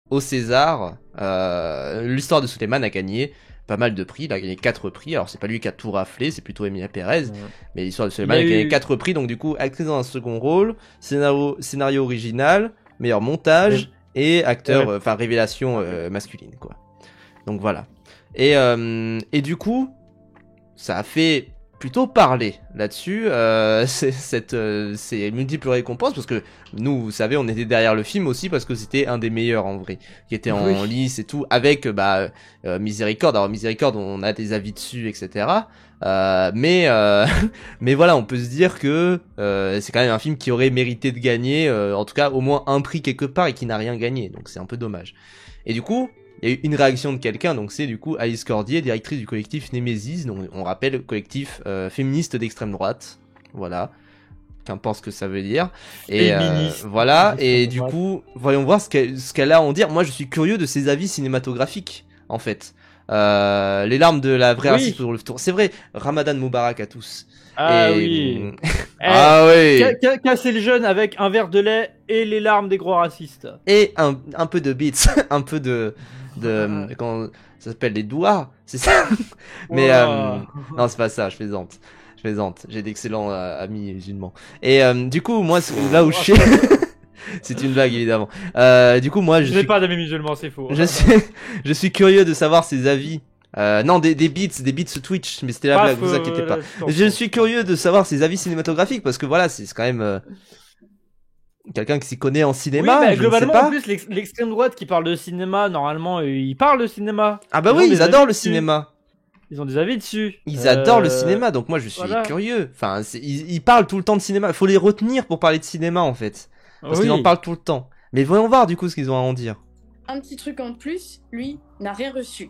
au César, l'histoire de Suleiman a gagné pas mal de prix. Il a gagné 4 prix. Alors c'est pas lui qui a tout raflé, c'est plutôt Emilia Pérez. Ouais. Mais l'histoire de Il Suleiman a a gagné eu. 4 prix. Donc du coup, actrice dans un second rôle, scénario original, meilleur montage et acteur, Ouais. enfin révélation masculine quoi. Donc voilà. Et du coup, ça a fait plutôt parler là-dessus. Ces multiples récompenses, parce que nous, vous savez, on était derrière le film aussi parce que c'était un des meilleurs en vrai, qui était en Oui. lice et tout, avec Miséricorde. Alors Miséricorde, on a des avis dessus, etc. Mais voilà, on peut se dire que c'est quand même un film qui aurait mérité de gagner, en tout cas au moins un prix quelque part et qui n'a rien gagné, donc c'est un peu dommage. Et du coup, il y a eu une réaction de quelqu'un, donc c'est du coup Alice Cordier, directrice du collectif Némésis, donc on rappelle le collectif féministe d'extrême droite, voilà, qu'importe ce que ça veut dire, et Féministe voilà, et d'extrême du droite. coup, voyons voir ce qu'elle a à en dire. Moi je suis curieux de ses avis cinématographiques, en fait. Les larmes de la vraie raciste Oui. pour le tour, c'est vrai, Ramadan Moubarak à tous. Ah Et... oui. Eh, ah oui. casser le jeune avec un verre de lait et les larmes des gros racistes. Et un peu de beats, un peu de comment ça s'appelle, les doigts, c'est ça. Mais Voilà. non, c'est pas ça, je plaisante, j'ai d'excellents amis musulmans. Et du coup, moi là où je suis, c'est une blague évidemment. Du coup, moi Je n'ai pas d'amis musulmans, c'est faux. je suis je suis curieux de savoir ses avis. Non, des beats Twitch, mais c'était la blague, vous inquiétez pas. Je suis curieux de savoir ses avis cinématographiques parce que voilà, c'est quand même quelqu'un qui s'y connaît en Oui, cinéma, bah, je ne sais globalement, en pas. plus, l'extrême droite qui parle de cinéma, normalement, ils parlent de cinéma. Ah bah Ils ont oui, des ils avis adorent le dessus. cinéma. Ils ont des avis dessus. Ils adorent le cinéma, donc moi je suis Voilà. curieux. Enfin, ils parlent tout le temps de cinéma. Il faut les retenir pour parler de cinéma en fait. Parce qu'ils en Oui. parlent tout le temps. Mais voyons voir du coup ce qu'ils ont à en dire. Un petit truc en plus, lui, n'a rien reçu.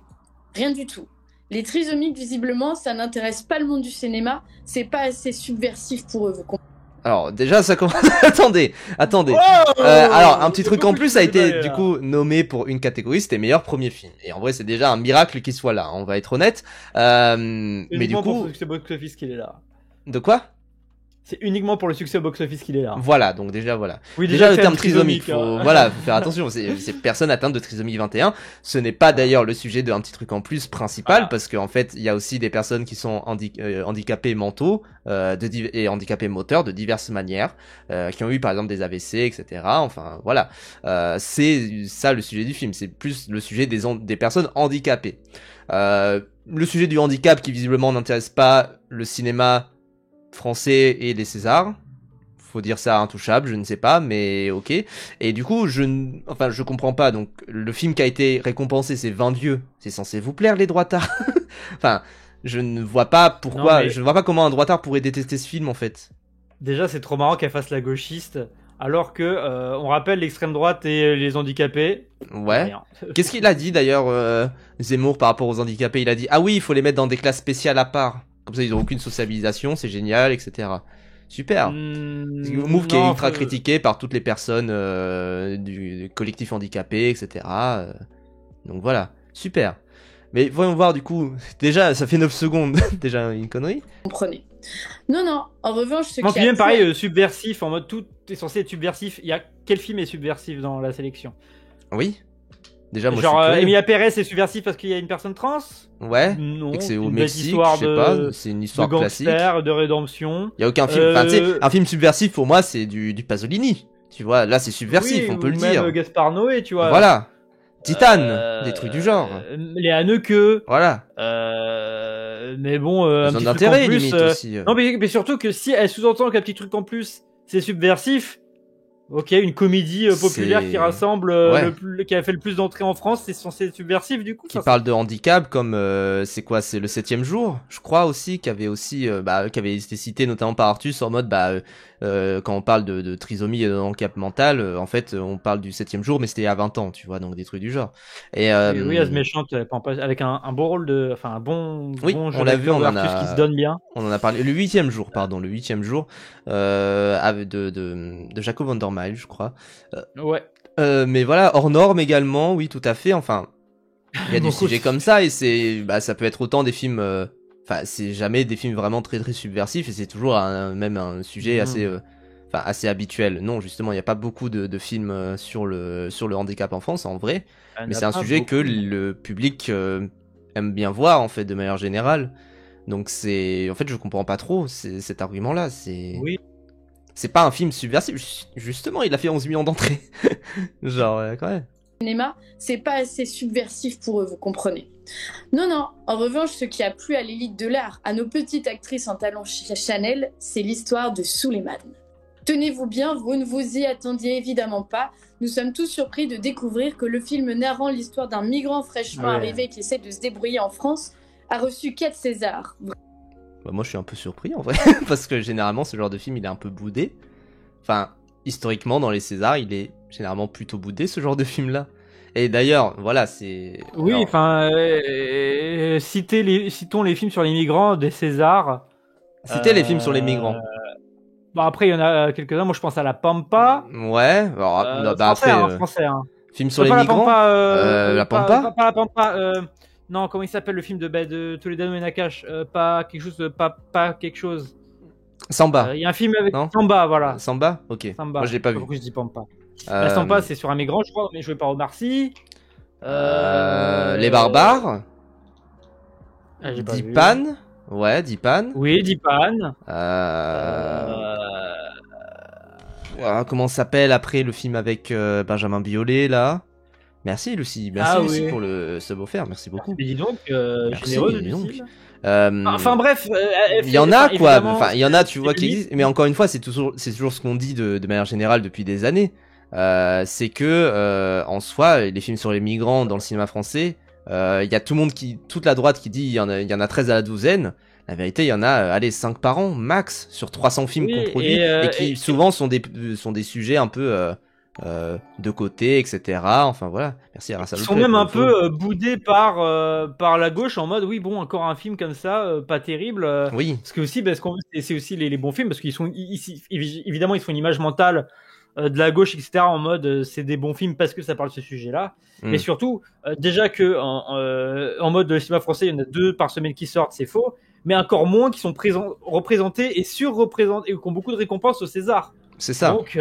Rien du tout. Les trisomiques, visiblement, ça n'intéresse pas le monde du cinéma. C'est pas assez subversif pour eux, vous comprenez? Alors déjà ça commence... attendez. Oh Alors un petit Il y a truc en beaucoup de plus choses a à été déballer, du là. coup nommé pour une catégorie, c'était meilleur premier film. Et en vrai c'est déjà un miracle qu'il soit là, hein, on va être honnête. Mais du Uniquement pour coup... le succès box-office qu'il est là. De quoi? C'est uniquement pour le succès box-office qu'il est là. Voilà, donc déjà voilà. Oui, Déjà le c'est terme un trisomique, trisomique, faut hein. voilà, faut faire attention, c'est personne atteinte de trisomie 21. Ce n'est pas d'ailleurs le sujet d'un petit truc en plus principal Voilà. parce qu'en fait, il y a aussi des personnes qui sont handicapées mentaux et handicapées moteurs de diverses manières qui ont eu par exemple des AVC, etc. Enfin, voilà. C'est ça le sujet du film, c'est plus le sujet des personnes handicapées. Le sujet du handicap qui visiblement n'intéresse pas le cinéma français et les Césars. Faut dire ça intouchable, je ne sais pas, mais ok. Et du coup, je comprends pas. Donc, le film qui a été récompensé, c'est 20 dieux. C'est censé vous plaire, les droitards. Enfin, je ne vois pas pourquoi, Non, mais- je ne vois pas comment un droitard pourrait détester ce film, en fait. Déjà, c'est trop marrant qu'elle fasse la gauchiste, alors que on rappelle l'extrême droite et les handicapés. Ouais. Rien. Qu'est-ce qu'il a dit d'ailleurs, Zemmour, par rapport aux handicapés? Il a dit, ah oui, il faut les mettre dans des classes spéciales à part. Comme ça, ils n'ont aucune sociabilisation, c'est génial, etc. Super. Move qui est Non, ultra critiqué par toutes les personnes du collectif handicapé, etc. Donc voilà, super. Mais voyons voir du coup, déjà ça fait 9 secondes, déjà une connerie. Comprenez. Non, non. En revanche, ce Non, qui puis a même tout- pareil, subversif, en mode tout est censé être subversif. Il y a quel film est subversif dans la sélection? Oui. Déjà moi Genre je suis curieux. Emilia Pérez est subversif parce qu'il y a une personne trans? Ouais. Non, Et que c'est c'est au une belle Mexique, histoire je sais pas, de c'est une de histoire classique. gangster, de rédemption. Il y a aucun film, enfin tu sais, un film subversif pour moi c'est du Pasolini. Tu vois, là c'est subversif, Oui, on peut ou le même dire. Gaspard Noé, tu vois. Voilà. Titane, des trucs du genre. Les Haneke. Voilà. Mais bon, un Zone petit truc en d'intérêt plus. limite aussi. Non, mais surtout que si elle sous-entend qu'un petit truc en plus, c'est subversif. Ok, une comédie populaire C'est- qui rassemble, Ouais. qui a fait le plus d'entrées en France, c'est censé être subversif du coup. Qui Enfin, parle de handicap comme c'est quoi, c'est le 7e jour, je crois aussi, qui avait aussi qui avait été cité notamment par Artus en mode quand on parle de trisomie et de handicap mental, en fait on parle du 7e jour mais c'était il y a 20 ans, tu vois, donc des trucs du genre. Et oui, As méchante, avec un bon rôle de, enfin un bon, oui, bon on jeu l'a vu, d'acteur on de en Artus qui a se donne bien. on en a parlé le 8e jour, pardon, le 8e jour de Jacob van der Mile, je crois. Ouais. Mais voilà, hors norme également, oui, tout à fait. Enfin, il y a du Beaucoup sujet de- comme ça et ça peut être autant des films. Enfin, c'est jamais des films vraiment très très subversifs et c'est toujours même un sujet Mhm. assez enfin assez habituel. Non, justement, il n'y a pas beaucoup de films sur le handicap en France en vrai, mais c'est un sujet que le public aime bien voir en fait de manière générale. Donc en fait, je comprends pas trop cet argument-là. C'est pas un film subversif. Justement, il a fait 11 millions d'entrées. Genre, quand même. Cinéma, c'est pas assez subversif pour eux, vous comprenez. Non, non, en revanche, ce qui a plu à l'élite de l'art, à nos petites actrices en talent Chanel, c'est l'histoire de Suleiman. Tenez-vous bien, vous ne vous y attendiez évidemment pas. Nous sommes tous surpris de découvrir que le film narrant l'histoire d'un migrant fraîchement arrivé qui essaie de se débrouiller en France a reçu 4 Césars. Bah moi, je suis un peu surpris en vrai, parce que généralement, ce genre de film, il est un peu boudé. Enfin, historiquement, dans les Césars, il est généralement plutôt boudé, ce genre de film-là. Et d'ailleurs, voilà, c'est... Oui, enfin, citons les films sur les migrants des Césars. Citez les films sur les migrants. Bon, après, il y en a quelques-uns. Moi, je pense à La Pampa. Ouais, alors, français, après... français, hein. Film sur les migrants. La Pampa. Pas La Pampa. Non, comment il s'appelle le film de Toledano et Nakache, pas quelque chose de... Pas quelque chose... Samba. Il y a un film avec Samba, voilà. Samba, ok. Samba. Moi, je l'ai pas vu. Pourquoi je dis Pampa Samba, c'est sur un migrant, je crois, mais joué par Omar Sy. Les Barbares. Dipan. Ouais, Dipan. Oui, Dipan. Comment s'appelle après le film avec Benjamin Biolay, là? Merci, Lucie. Merci, Lucie, pour le sub offert. Merci beaucoup. Mais dis donc, généreux, Lucie. Enfin bref, il y en a quoi, enfin il y en a, tu vois, qui existent, mais encore une fois, c'est toujours ce qu'on dit de manière générale depuis des années. C'est que en soi, les films sur les migrants dans le cinéma français, il y a toute la droite qui dit il y en a 13 à la douzaine. La vérité, il y en a, allez, 5 par an max sur 300 films qu'on produit, et qui souvent sont des sujets un peu de côté, etc. Enfin voilà, merci à Ils sont même un peu boudés par la gauche en mode oui bon, encore un film comme ça, pas terrible. Oui. Parce que aussi, c'est aussi les bons films, parce qu'ils sont évidemment ils font une image mentale de la gauche, etc. En mode c'est des bons films parce que ça parle de ce sujet-là. Mais surtout déjà que en mode de cinéma français, il y en a 2 par semaine qui sortent, c'est faux. Mais encore moins qui sont représentés et surreprésentés et qui ont beaucoup de récompenses au César. C'est ça. Donc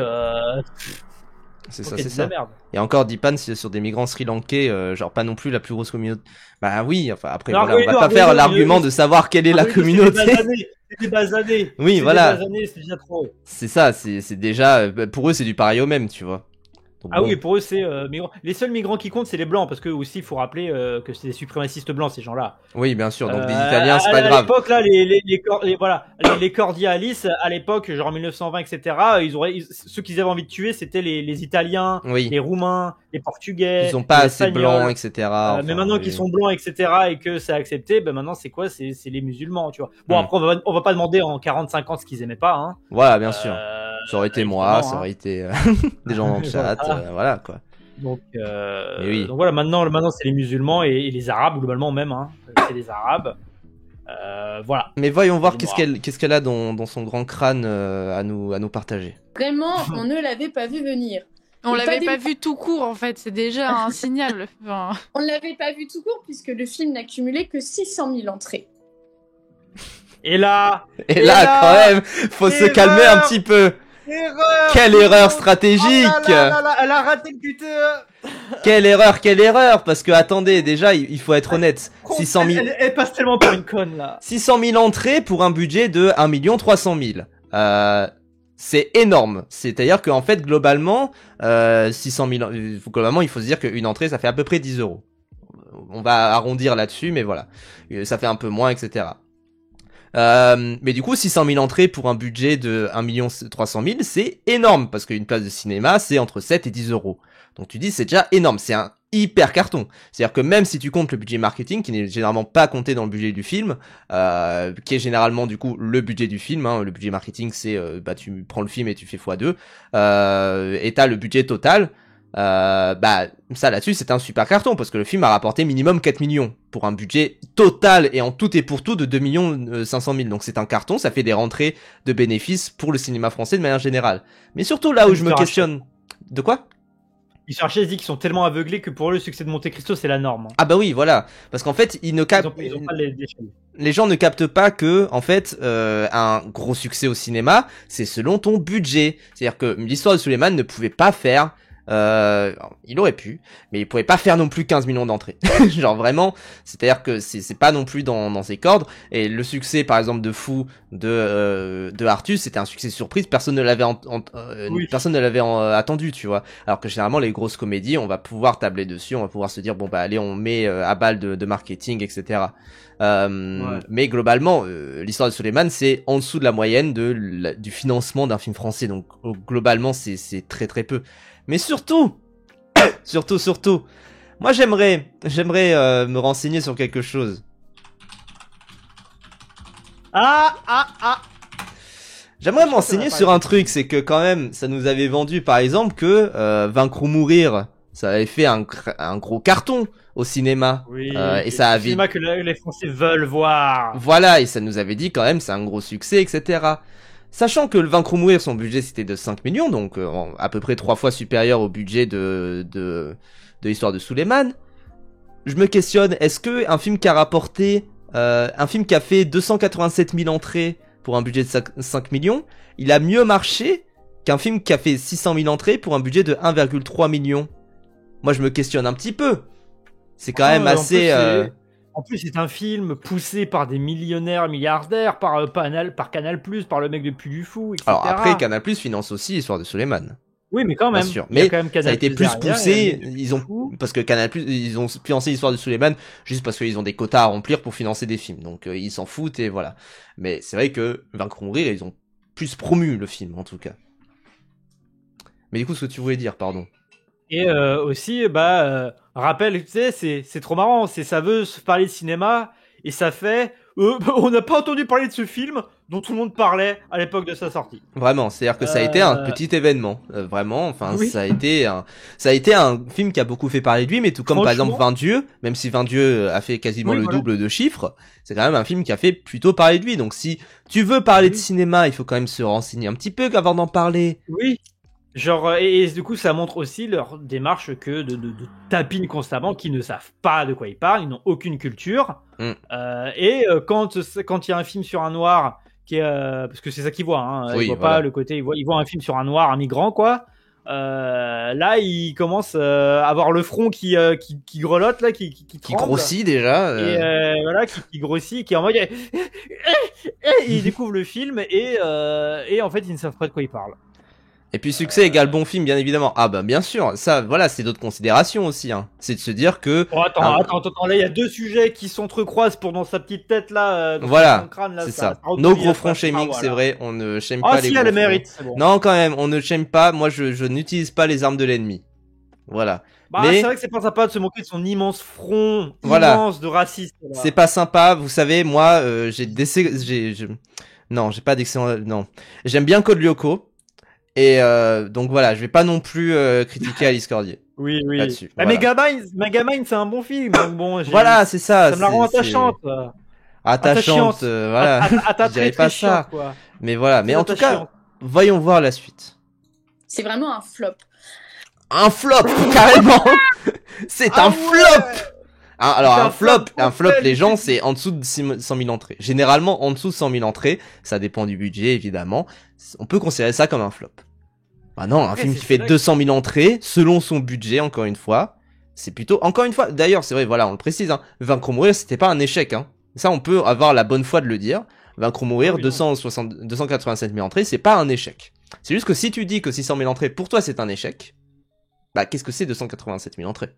c'est ça. Merde. Et encore Dipan sur des migrants sri-lankais, genre pas non plus la plus grosse communauté. Bah oui, enfin après on va pas faire l'argument de savoir quelle est la communauté. C'est des basanés. Oui, voilà. C'est déjà trop. C'est ça, c'est déjà pour eux c'est du pareil au même, tu vois. Donc, oui, pour eux c'est migrants. Les seuls migrants qui comptent c'est les blancs, parce que aussi il faut rappeler que c'est des suprémacistes blancs ces gens-là. Oui, bien sûr. Donc des Italiens, c'est pas grave. À l'époque là, les cordialistes à l'époque, genre en 1920, etc. Ceux qu'ils avaient envie de tuer, c'était les Italiens, les Roumains, les Portugais. Ils sont pas assez blancs, etc. Mais maintenant qu'ils sont blancs, etc. et que c'est accepté, ben maintenant c'est quoi? C'est les musulmans, tu vois. Bon après on va pas demander en 40-50 ce qu'ils aimaient pas, hein. Voilà, bien sûr. Ça aurait été moi, ça aurait été des gens dans le chat, voilà quoi. Donc voilà, maintenant c'est les musulmans et les arabes globalement même, hein. C'est les arabes. Voilà. Mais voyons voir qu'est-ce qu'elle a dans son grand crâne à nous partager. Vraiment, on ne l'avait pas vu venir. On l'avait pas vu tout court en fait, c'est déjà un signal. Enfin... On l'avait pas vu tout court puisque le film n'a cumulé que 600 000 entrées. Et là, quand même, faut se calmer un petit peu. Erreur. Quelle erreur stratégique. Elle a raté le QTE. Quelle erreur, parce que attendez, déjà il faut être honnête. 600 000... elle passe tellement pour une conne là. 600 000 entrées pour un budget de 1 300 000. C'est énorme. C'est-à-dire qu'en fait globalement, 600 000, globalement il faut se dire qu'une entrée ça fait à peu près 10 €. On va arrondir là-dessus, mais voilà, ça fait un peu moins, etc. Mais du coup 600 000 entrées pour un budget de 1 300 000, c'est énorme, parce qu'une place de cinéma c'est entre 7 et 10 €. Donc tu dis c'est déjà énorme, c'est un hyper carton. C'est-à-dire que même si tu comptes le budget marketing, qui n'est généralement pas compté dans le budget du film, qui est généralement du coup le budget du film, hein, le budget marketing c'est tu prends le film et tu fais x2, et t'as le budget total. Ça là-dessus c'est un super carton, parce que le film a rapporté minimum 4 millions pour un budget total et en tout et pour tout de 2 500 000. Donc c'est un carton, ça fait des rentrées de bénéfices pour le cinéma français de manière générale. Mais surtout là où je me questionne... De quoi? Richard Chess dit qu'ils sont tellement aveuglés que pour eux le succès de Monte Cristo c'est la norme. Ah bah oui, voilà, parce qu'en fait ils ne captent... Ils ont pas l'échelle. les gens ne captent pas que, en fait, un gros succès au cinéma, c'est selon ton budget. C'est-à-dire que l'histoire de Suleiman ne pouvait pas faire, il aurait pu, mais il pouvait pas faire non plus 15 millions d'entrées. Genre vraiment, c'est-à-dire que c'est pas non plus dans ses cordes. Et le succès, par exemple, de Fou de Artus, c'était un succès surprise. Personne ne l'avait personne ne l'avait attendu, tu vois. Alors que généralement, les grosses comédies, on va pouvoir tabler dessus, on va pouvoir se dire bon bah allez, on met à balle de marketing, etc. Mais globalement, l'histoire de Suleiman, c'est en dessous de la moyenne du financement d'un film français. Donc globalement, c'est très très peu. Mais surtout, moi j'aimerais me renseigner sur quelque chose. J'aimerais me renseigner sur un truc, c'est que quand même, ça nous avait vendu par exemple que Vaincre ou Mourir, ça avait fait un gros carton au cinéma. Oui, et ça avait... cinéma que les Français veulent voir. Voilà, et ça nous avait dit quand même c'est un gros succès, etc. Sachant que le Vaincre ou Mourir, son budget c'était de 5 millions, donc à peu près 3 fois supérieur au budget de l'histoire de Suleiman, je me questionne, est-ce que un film qui a rapporté, un film qui a fait 287 000 entrées pour un budget de 5 millions, il a mieux marché qu'un film qui a fait 600 000 entrées pour un budget de 1,3 million? Moi je me questionne un petit peu. C'est quand même assez... En plus, c'est un film poussé par des millionnaires, milliardaires, par Canal+, par le mec de Puy du Fou, etc. Alors après, Canal+ finance aussi l'histoire de Suleiman. Oui, mais quand même. Bien sûr. Il y a Mais quand même ça a été plus derrière, poussé. Parce que Canal+, ils ont financé l'histoire de Suleiman juste parce qu'ils ont des quotas à remplir pour financer des films. Donc ils s'en foutent et voilà. Mais c'est vrai que Vaincre ou Mourir, ils ont plus promu le film en tout cas. Mais du coup, ce que tu voulais dire, pardon. Et aussi, rappel, tu sais, c'est trop marrant. Ça veut se parler de cinéma et ça fait. On n'a pas entendu parler de ce film dont tout le monde parlait à l'époque de sa sortie. Vraiment, c'est-à-dire que ça a été un petit événement, vraiment. Enfin, oui. ça a été un film qui a beaucoup fait parler de lui, mais tout comme par exemple 20 Dieux, même si 20 Dieux a fait quasiment le double de chiffres, c'est quand même un film qui a fait plutôt parler de lui. Donc si tu veux parler de cinéma, il faut quand même se renseigner un petit peu avant d'en parler. Oui. Genre, et du coup, ça montre aussi leur démarche que de tapines constamment, qui ne savent pas de quoi ils parlent, ils n'ont aucune culture. Quand il y a un film sur un noir, qui est, parce que c'est ça qu'ils voient, hein, ils voient pas le côté, ils voient un film sur un noir, un migrant, quoi. Là, ils commencent à avoir le front qui grelotte, là, qui grossit déjà. Et voilà, qui grossit, qui est en mode. Ils découvrent le film et en fait, ils ne savent pas de quoi ils parlent. Et puis succès égale bon film, bien évidemment. Ah bah bien sûr, ça, voilà, c'est d'autres considérations aussi. Hein. C'est de se dire que... Oh, attends, là, il y a deux sujets qui s'entrecroisent dans sa petite tête, là. Voilà, son crâne, là, c'est ça. No gros front shaming, c'est vrai, on ne shame pas les si, gros elle mérite, c'est bon. Non, quand même, on ne shame pas. Moi, je n'utilise pas les armes de l'ennemi. Voilà. Mais... c'est vrai que c'est pas sympa de se moquer de son immense front, immense de raciste. Là. C'est pas sympa, vous savez, moi, non, j'ai pas d'excellent... Non. J'aime bien Code Lyoko. Et donc voilà, je vais pas non plus critiquer Alice Cordier. Oui. Voilà. Megamind, c'est un bon film. Donc bon, voilà, c'est ça. Ça me la rend attachante. Attachante, voilà. Je dirais pas ça. Quoi. Mais voilà, mais en tout cas, voyons voir la suite. C'est vraiment un flop. Un flop, carrément. C'est un flop. Alors un flop, les gens, c'est en dessous de 100 000 entrées. Généralement, en dessous de 100 000 entrées, ça dépend du budget, évidemment. On peut considérer ça comme un flop. Ah non, un film qui fait 200 000 entrées, selon son budget, encore une fois, c'est plutôt... Encore une fois, d'ailleurs, c'est vrai, voilà, on le précise, hein, Vaincre ou Mourir, c'était pas un échec, hein. Ça, on peut avoir la bonne foi de le dire. Vaincre ou Mourir, 287 000 entrées, c'est pas un échec. C'est juste que si tu dis que 600 000 entrées, pour toi, c'est un échec, bah, qu'est-ce que c'est 287 000 entrées?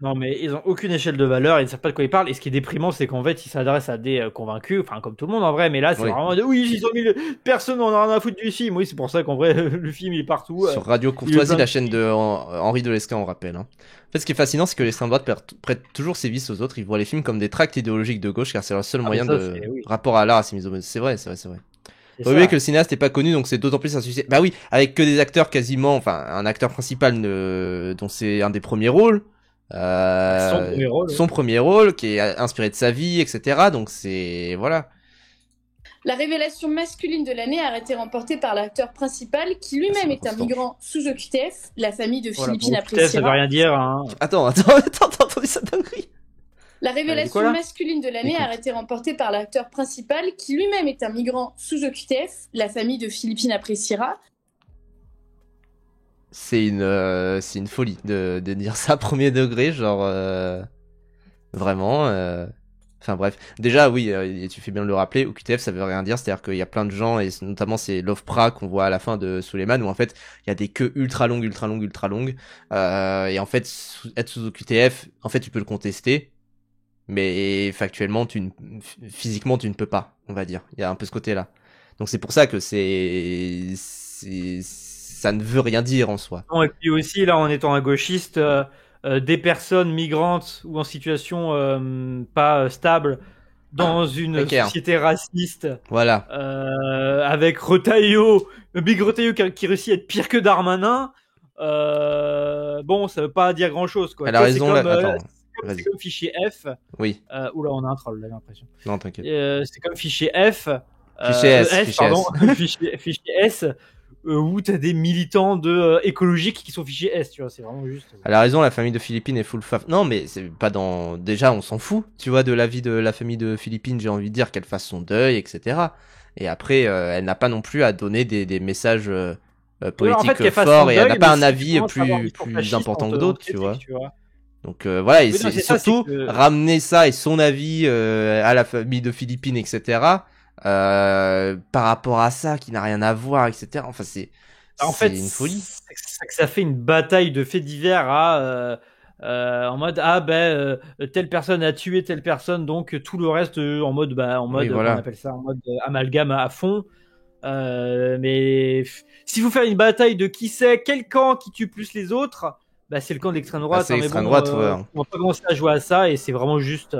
Non, mais ils ont aucune échelle de valeur, ils ne savent pas de quoi ils parlent. Et ce qui est déprimant, c'est qu'en fait, ils s'adressent à des convaincus, enfin, comme tout le monde en vrai, mais là, c'est vraiment oui, 600 000 personnes en a rien à foutre du film. Oui, c'est pour ça qu'en vrai, le film, il est partout. Sur Radio Courtoisie, la chaîne de Henri Delescq, on rappelle. Hein. En fait, ce qui est fascinant, c'est que l'extrême droite prête toujours ses vices aux autres. Ils voient les films comme des tracts idéologiques de gauche, car c'est leur seul moyen de rapport à l'art, à ses mises au monde. C'est vrai. Faut oublier que le cinéaste n'est pas connu, donc c'est d'autant plus un succès. Bah oui, avec que des acteurs quasiment, enfin, un acteur principal dont c'est un des premiers rôles. Son premier rôle qui est inspiré de sa vie, etc. Donc c'est voilà. La révélation masculine de l'année a été remportée par l'acteur principal qui lui-même est un migrant sous OQTF, la famille de Philippine appréciera. Ça veut rien dire. Hein. Attends, t'as entendu ça dinguerie? La révélation quoi, là masculine de l'année a été remportée par l'acteur principal, qui lui-même est un migrant sous OQTF. La famille de Philippine appréciera. C'est une folie de dire ça premier degré, genre vraiment. Enfin bref, déjà oui, tu fais bien de le rappeler, OQTF ça veut rien dire, c'est-à-dire qu'il y a plein de gens, et notamment c'est l'OFPRA qu'on voit à la fin de Suleiman, où en fait il y a des queues ultra longues, et en fait être sous OQTF, en fait tu peux le contester, mais factuellement physiquement tu ne peux pas, on va dire, il y a un peu ce côté-là. Donc c'est pour ça que ça ne veut rien dire en soi. Et puis aussi là, en étant un gauchiste, des personnes migrantes ou en situation pas stable dans une société raciste, voilà, avec Big Retailleau qui réussit à être pire que Darmanin, bon, ça veut pas dire grand chose, quoi. Elle a raison, c'est comme fichier F. Oui. Oula, on a un troll, j'ai l'impression. Non, t'inquiète. C'est comme fichier F. Fichier S, pardon. Fichier S. Où t'as des militants écologiques qui sont fichés S, tu vois, c'est vraiment juste. Elle a raison, la famille de Philippine est full faf. Non, mais c'est pas dans. Déjà, on s'en fout, tu vois, de la vie de la famille de Philippine. J'ai envie de dire qu'elle fasse son deuil, etc. Et après, elle n'a pas non plus à donner des messages politiques forts, et elle n'a pas un avis plus important que d'autres, tu vois. Donc voilà, et c'est surtout ramener ça et son avis à la famille de Philippine, etc. Par rapport à ça qui n'a rien à voir, etc. Enfin c'est une folie. Ça fait une bataille de faits divers en mode telle personne a tué telle personne, donc tout le reste en mode oui, voilà. On appelle ça en mode amalgame à fond. Mais si vous faites une bataille de qui c'est quel camp qui tue plus les autres, c'est le camp d'extrême droite. C'est l'extrême droite, ouais. On va pas commencer à jouer à ça, et c'est vraiment juste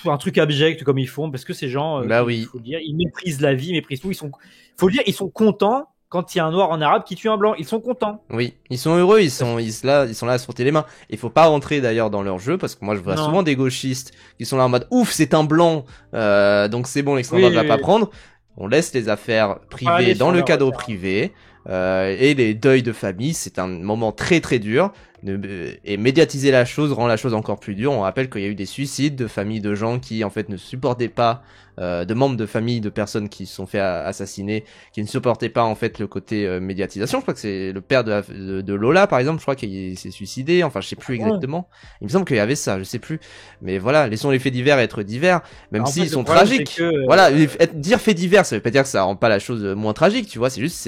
un truc abject comme ils font, parce que ces gens, oui, faut le dire, ils méprisent la vie, ils méprisent tout. Faut le dire, ils sont contents quand il y a un noir en arabe qui tue un blanc. Ils sont contents. Oui, ils sont heureux, ils sont là à se frotter les mains. Il faut pas rentrer d'ailleurs dans leur jeu, parce que moi je vois souvent des gauchistes qui sont là en mode ouf, c'est un blanc, donc c'est bon, l'extrême droite va pas prendre. On laisse les affaires privées dans le cadre privé. Et les deuils de famille, c'est un moment très très dur, et médiatiser la chose rend la chose encore plus dure. On rappelle qu'il y a eu des suicides de familles de gens qui en fait ne supportaient pas, de membres de famille de personnes qui se sont fait assassiner, qui ne supportaient pas en fait le côté médiatisation. Je crois que c'est le père de Lola par exemple, je crois qu'il s'est suicidé, enfin je sais plus exactement, il me semble qu'il y avait ça, je sais plus, mais voilà, laissons les faits divers être divers, même s'ils sont tragiques. Voilà, dire faits divers, ça veut pas dire que ça rend pas la chose moins tragique, tu vois, c'est juste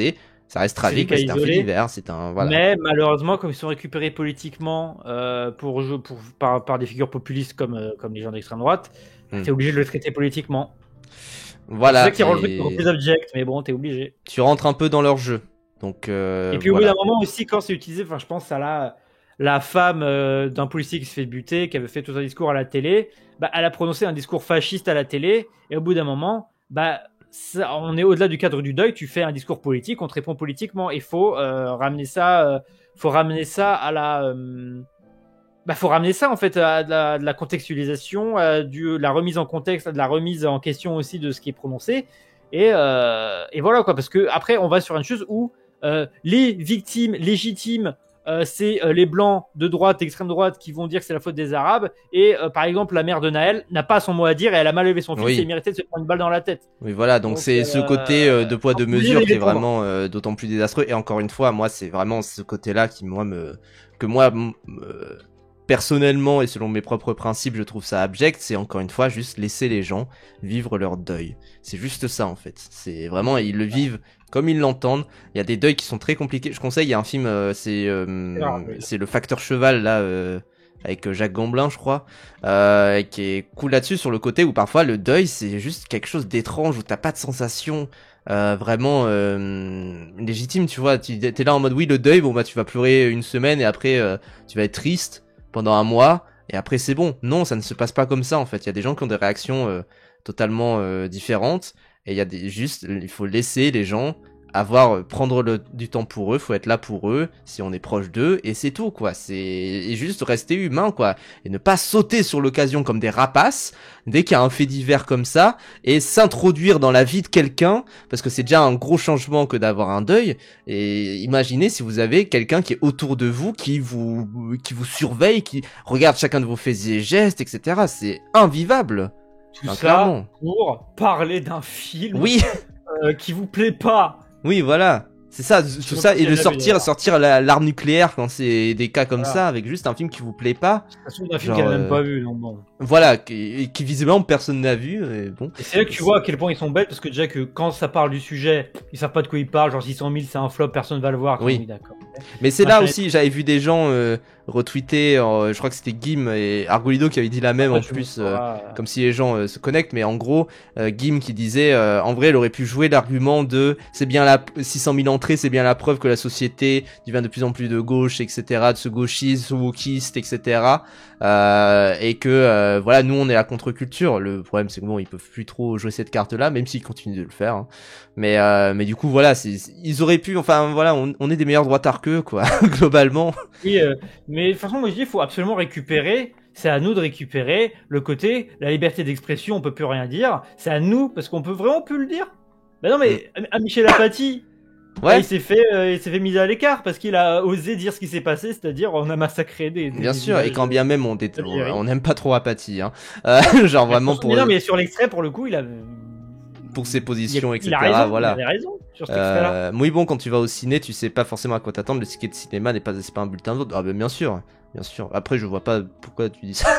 ça reste tragique, c'est un fait divers, c'est un voilà. Mais malheureusement, comme ils sont récupérés politiquement par des figures populistes comme les gens d'extrême droite, t'es obligé de le traiter politiquement. Voilà. C'est ça qui rend le truc plus abject, mais bon, t'es obligé. Tu rentres un peu dans leur jeu, donc. Et puis au bout d'un moment aussi, quand c'est utilisé, enfin, je pense à la femme d'un policier qui se fait buter, qui avait fait tout un discours à la télé, elle a prononcé un discours fasciste à la télé, et au bout d'un moment, on est au-delà du cadre du deuil, tu fais un discours politique, on te répond politiquement, et faut ramener ça à la faut ramener ça en fait à de la contextualisation, de la remise en contexte, de la remise en question aussi de ce qui est prononcé, et voilà quoi, parce que après on va sur une chose où les victimes légitimes, c'est les blancs de droite, extrême droite, qui vont dire que c'est la faute des Arabes, et par exemple la mère de Naël n'a pas son mot à dire, et elle a mal élevé son fils, et il méritait de se prendre une balle dans la tête. Oui voilà, donc c'est ce côté de poids de mesure qui est vraiment d'autant plus désastreux, et encore une fois moi c'est vraiment ce côté là qui personnellement et selon mes propres principes je trouve ça abject. C'est encore une fois juste laisser les gens vivre leur deuil, c'est juste ça en fait, c'est vraiment, ils le vivent comme ils l'entendent. Il y a des deuils qui sont très compliqués. Je conseille, il y a un film, c'est le Facteur Cheval là, avec Jacques Gamblin, je crois, qui est cool là-dessus, sur le côté où parfois le deuil c'est juste quelque chose d'étrange, où t'as pas de sensation vraiment légitime, tu vois. T'es là en mode oui, le deuil, bon tu vas pleurer une semaine et après tu vas être triste pendant un mois et après c'est bon. Non, ça ne se passe pas comme ça en fait. Il y a des gens qui ont des réactions totalement différentes. Et il y a il faut laisser les gens prendre du temps pour eux, faut être là pour eux, si on est proche d'eux, et c'est tout, quoi. Et juste rester humain, quoi. Et ne pas sauter sur l'occasion comme des rapaces, dès qu'il y a un fait divers comme ça, et s'introduire dans la vie de quelqu'un, parce que c'est déjà un gros changement que d'avoir un deuil. Et imaginez si vous avez quelqu'un qui est autour de vous, qui vous surveille, qui regarde chacun de vos faits et gestes, etc. C'est invivable. Tout ça pour parler d'un film qui vous plaît pas. Oui, voilà. C'est ça, tout ça, et de sortir l'arme nucléaire quand c'est des cas comme ça, avec juste un film qui vous plaît pas. C'est un film qu'elle n'a même pas vu, donc bon. Voilà, qui visiblement personne n'a vu, et bon. Et c'est là que tu vois à quel point ils sont bêtes, parce que déjà que quand ça parle du sujet, ils savent pas de quoi ils parlent, genre 600 000 c'est un flop, personne va le voir. Oui, d'accord. Mais c'est là aussi, j'avais vu des gens retweeter, je crois que c'était Gim et Argolido qui avait dit la même en plus, comme si les gens se connectent, mais en gros, Gim qui disait, en vrai, elle aurait pu jouer l'argument de, c'est bien 600 000 entrées, c'est bien la preuve que la société devient de plus en plus de gauche, etc., de ce gauchiste, wokiste, etc., et que, voilà, nous on est la contre-culture. Le problème c'est que bon, ils peuvent plus trop jouer cette carte-là, même s'ils continuent de le faire, hein. Mais du coup, voilà, ils auraient pu, enfin, voilà, on est des meilleurs droitards qu'eux, quoi, globalement. Oui, mais de toute façon, moi je dis, il faut absolument récupérer. C'est à nous de récupérer le côté, la liberté d'expression, on peut plus rien dire. C'est à nous, parce qu'on peut vraiment plus le dire. Ben non, mais à Michel Apathy, il s'est fait miser à l'écart parce qu'il a osé dire ce qui s'est passé, c'est-à-dire on a massacré des bien sûr, et quand bien même on n'aime pas trop Apathy, hein. Genre vraiment pour. Non, mais sur l'extrait, pour le coup, il a. Pour ses positions, etc. Voilà. Il avait raison sur cet extrait-là. Oui, bon, quand tu vas au ciné, tu sais pas forcément à quoi t'attendre. Le ticket de cinéma c'est pas un bulletin de vote. Ah, ben bien sûr. Bien sûr. Après, je vois pas pourquoi tu dis ça.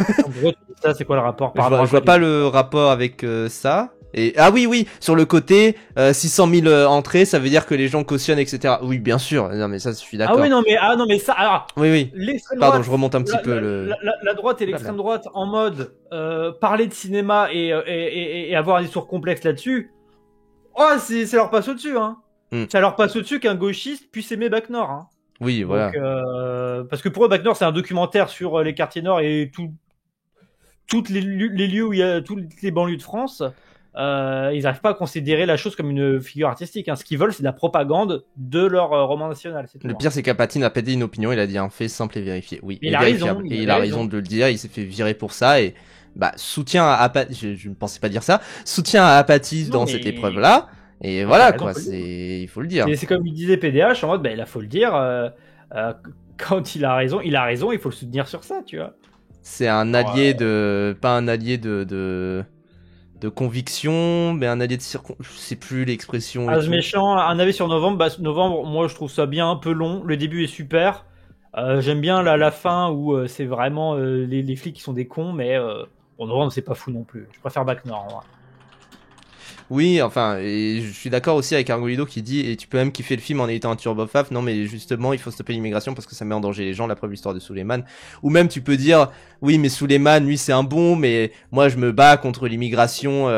Ça, c'est quoi le rapport je vois pas le rapport avec ça. Et ah oui, sur le côté 600 000 entrées, ça veut dire que les gens cautionnent, etc. Oui, bien sûr. Non, mais ça, je suis d'accord. Ah oui, non, mais ça. Alors, oui. Pardon, je remonte un petit peu la droite et l'extrême droite en mode parler de cinéma et avoir un discours complexe là-dessus. Oh, ça leur passe au-dessus, hein. Ça leur passe au-dessus qu'un gauchiste puisse aimer Bac Nord, hein. Oui, voilà. Donc, parce que pour eux, Bac Nord, c'est un documentaire sur les quartiers nord et toutes les lieux où il y a toutes les banlieues de France. Ils n'arrivent pas à considérer la chose comme une figure artistique, hein. Ce qu'ils veulent, c'est de la propagande de leur roman national. Le pire, c'est qu'Apathy n'a pas dit une opinion, il a dit un fait simple et vérifié. Oui, il a raison. Et il a raison de le dire, il s'est fait virer pour ça, et soutien à Apathy, je ne pensais pas dire ça, soutien à Apathy dans cette épreuve-là, et voilà, quoi, il faut le dire. C'est comme il disait PDH, en mode, il faut le dire, quand il a raison, il faut le soutenir sur ça, tu vois. C'est un allié pas un allié de conviction, mais un allié de je sais plus l'expression. Méchant, un avis sur novembre. Novembre, moi je trouve ça bien, un peu long. Le début est super. J'aime bien la fin où c'est vraiment les flics qui sont des cons, mais novembre c'est pas fou non plus. Je préfère Bac Nord, en vrai. Oui, enfin, et je suis d'accord aussi avec Argolido qui dit, et tu peux même kiffer le film en étant un turbofaf, non mais justement il faut stopper l'immigration parce que ça met en danger les gens, la preuve l'histoire de Suleiman. Ou même tu peux dire, oui mais Suleiman, lui c'est un bon, mais moi je me bats contre l'immigration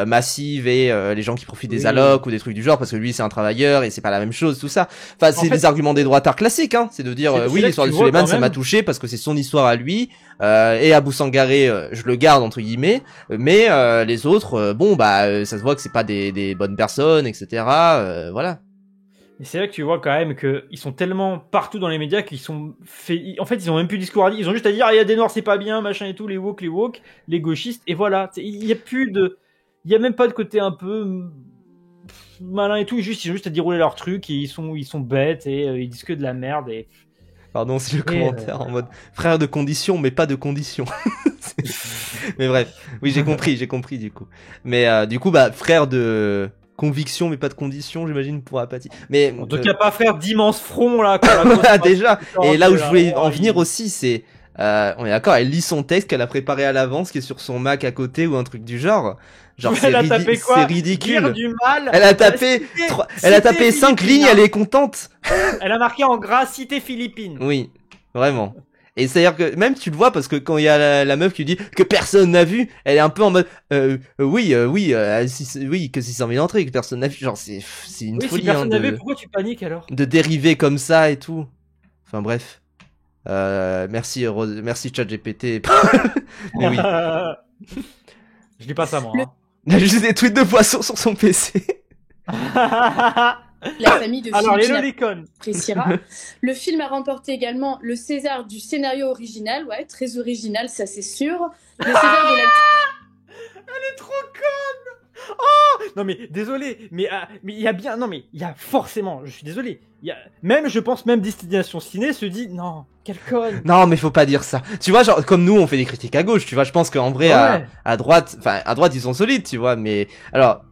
massive et les gens qui profitent des allocs ou des trucs du genre parce que lui c'est un travailleur et c'est pas la même chose, tout ça. Enfin c'est des arguments des droitards classiques, hein, c'est de dire oui l'histoire de Suleiman ça m'a touché parce que c'est son histoire à lui, et Abou Sangaré je le garde entre guillemets, mais les autres ça se voit que c'est pas des bonnes personnes, etc. Voilà. Et c'est là que tu vois quand même qu'ils sont tellement partout dans les médias qu'ils sont faits. En fait, ils ont même plus de discours à dire. Ils ont juste à dire il y a des noirs, c'est pas bien, machin et tout, les woke, les gauchistes, et voilà. Il y a plus de. Il y a même pas de côté un peu malin et tout. Ils ont juste à dérouler leur truc et ils sont bêtes et ils disent que de la merde et. Pardon, c'est le commentaire en mode frère de condition, mais pas de condition. Mais bref, oui, j'ai compris du coup. Mais du coup, frère de conviction, mais pas de condition, j'imagine, pour Apathy. Mais en tout cas, pas frère d'immense front là. Déjà. Et là où je voulais en venir aussi, c'est on est d'accord, elle lit son texte qu'elle a préparé à l'avance, qui est sur son Mac à côté ou un truc du genre. Genre c'est ridicule. Du mal, elle a tapé 5 lignes, elle est contente. Elle a marqué en gras cité Philippines. Oui, vraiment. Et c'est-à-dire que même tu le vois parce que quand il y a la meuf qui dit que personne n'a vu, elle est un peu en mode oui que 600 000 entrées que personne n'a vu, genre c'est une folie. Si personne n'a vu, pourquoi tu paniques alors? De dériver comme ça et tout. Enfin bref. Merci ChatGPT. Mais oui. Je dis pas ça moi. Il a juste des tweets de poissons sur son PC. la famille de Alors, les Philippine lolicons. appréciera. Le film a remporté également le César du scénario original, ouais, très original, ça c'est sûr. Le César de la... Elle est trop conne. Oh non mais désolé, mais il y a bien, non mais il y a forcément, je suis désolé, il y a même, je pense même Destination Ciné se dit non, quelle conne. Non, mais faut pas dire ça. Tu vois, genre, comme nous, on fait des critiques à gauche, tu vois, je pense qu'en vrai, Ouais. à droite, ils sont solides, tu vois, mais, alors,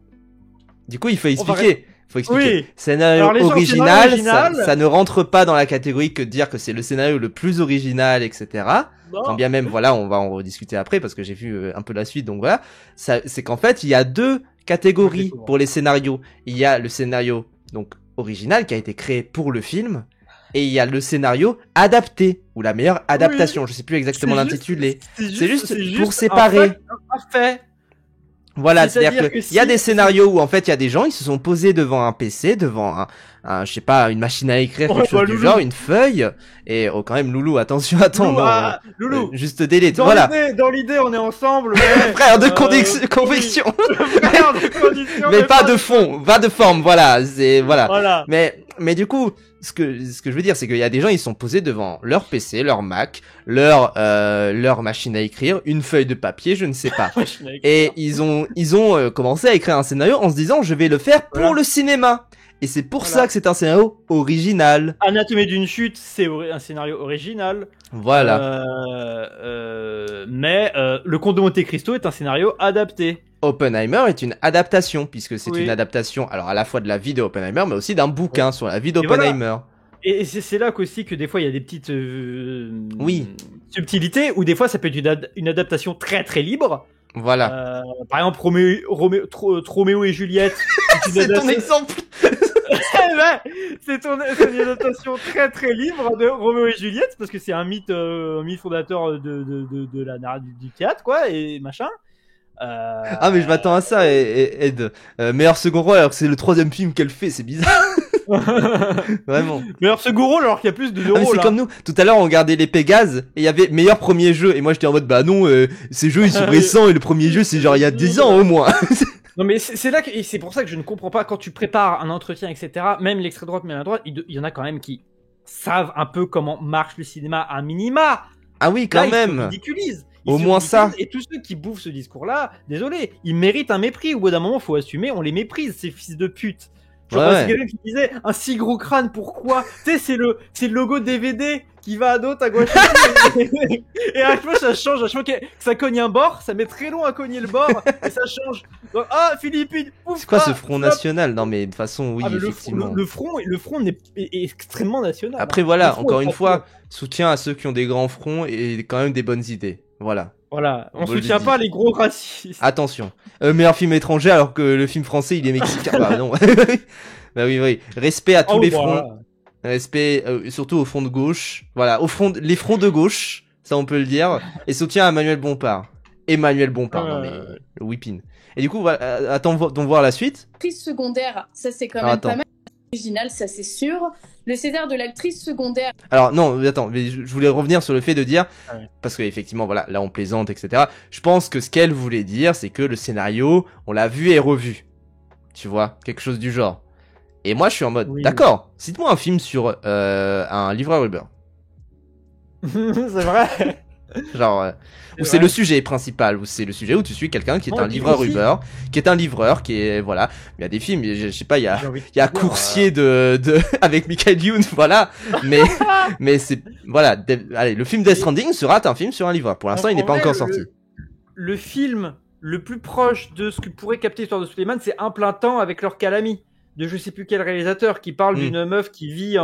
du coup, il faut expliquer. Oui. Scénario Alors, les gens, original, scénario original- ça ne rentre pas dans la catégorie que de dire que c'est le scénario le plus original, etc. Non. Quand bien même, voilà, on va en rediscuter après parce que j'ai vu un peu la suite, donc voilà. C'est qu'en fait, il y a deux catégories pour les scénarios. Il y a le scénario, donc, original qui a été créé pour le film. Et il y a le scénario adapté, ou la meilleure adaptation, je sais plus exactement l'intitulé. C'est juste pour séparer. Un fait. Voilà, c'est-à-dire que qu'il y a des scénarios où en fait il y a des gens, ils se sont posés devant un PC, devant je sais pas, une machine à écrire, quelque chose du genre, une feuille, et quand même Loulou, attention, attends, Loulou, juste délai, dans voilà. Dans l'idée, on est ensemble. Mais, Frère de conviction, frère de condition, mais pas de fond, pas de forme, voilà, c'est Voilà. Mais du coup, ce que je veux dire, c'est qu'il y a des gens, ils sont posés devant leur PC, leur Mac, leur machine à écrire, une feuille de papier, je ne sais pas. Et ils ont commencé à écrire un scénario en se disant, je vais le faire pour le cinéma. Et c'est pour ça que c'est un scénario original. Anatomie d'une chute, c'est un scénario original. Voilà. Mais le Comte de Monte Cristo est un scénario adapté. Oppenheimer est une adaptation, puisque c'est une adaptation, alors à la fois de la vie de Oppenheimer, mais aussi d'un bouquin sur la vie d'Oppenheimer. Voilà. Et c'est là qu'aussi que des fois il y a des petites subtilités, où des fois ça peut être une adaptation très très libre. Voilà. Par exemple, Roméo et Juliette. C'est ton exemple. C'est une adaptation très très libre de Roméo et Juliette, parce que c'est un mythe fondateur de la du théâtre, quoi, et machin. Ah mais je m'attends à ça, Ed. Meilleur second rôle alors que c'est le 3e film qu'elle fait, c'est bizarre. Vraiment. Meilleur second rôle alors qu'il y a plus de 2 rôles. C'est comme nous. Tout à l'heure on regardait les Pégases et il y avait meilleur premier jeu et moi j'étais en mode bah non, ces jeux ils sont récents et le premier jeu c'est genre il y a 10 ans au moins. Non mais c'est là et c'est pour ça que je ne comprends pas quand tu prépares un entretien, etc. Même l'extrême droite, même la droite, il y en a quand même qui savent un peu comment marche le cinéma à minima. Ah oui, quand même. Ils se ridiculisent. Au moins ça. Et tous ceux qui bouffent ce discours-là, désolé, ils méritent un mépris. Au bout d'un moment, faut assumer, on les méprise, ces fils de pute. Genre, c'est quelqu'un qui disait un si gros crâne, pourquoi? Tu sais, c'est le logo DVD qui va à d'autres à gauche. Et à chaque fois, ça change. À chaque fois que ça cogne un bord, ça met très long à cogner le bord et ça change. Donc, Philippine, ouf, c'est quoi ce front national? Non, mais de toute façon, oui, effectivement. Le front est extrêmement national. Après, voilà, encore une fois, soutien à ceux qui ont des grands fronts et quand même des bonnes idées. Voilà. Voilà, on soutient pas les gros racistes. Attention. Meilleur film étranger alors que le film français il est mexicain. Bah non. Bah oui. Respect à tous les fronts. Respect surtout au front de gauche. Voilà, les fronts de gauche, ça on peut le dire. Et soutien à Emmanuel Bompard. Non mais le whipping. Et du coup, voilà, attends de voir la suite. L'actrice secondaire, ça c'est quand même pas mal. Original, ça c'est sûr. Le César de l'actrice secondaire. Alors non, attends, mais je voulais revenir sur le fait de dire, parce que effectivement, voilà, là on plaisante, etc. Je pense que ce qu'elle voulait dire, c'est que le scénario, on l'a vu et revu. Tu vois, quelque chose du genre. Et moi, je suis en mode, d'accord, cite-moi un film sur un livreur Uber. C'est vrai. Genre, où c'est le sujet principal, où c'est le sujet où tu suis quelqu'un qui est un livreur Uber, qui est, voilà, il y a des films, je sais pas, il y a Coursier avec Michael Youn, voilà, mais c'est, voilà, allez, le film Death Stranding sera un film sur un livreur. Pour l'instant, il n'est pas encore sorti. Le film le plus proche de ce que pourrait capter l'histoire de Suleiman, c'est Un plein temps avec leur Calami, de je sais plus quel réalisateur, qui parle d'une meuf qui vit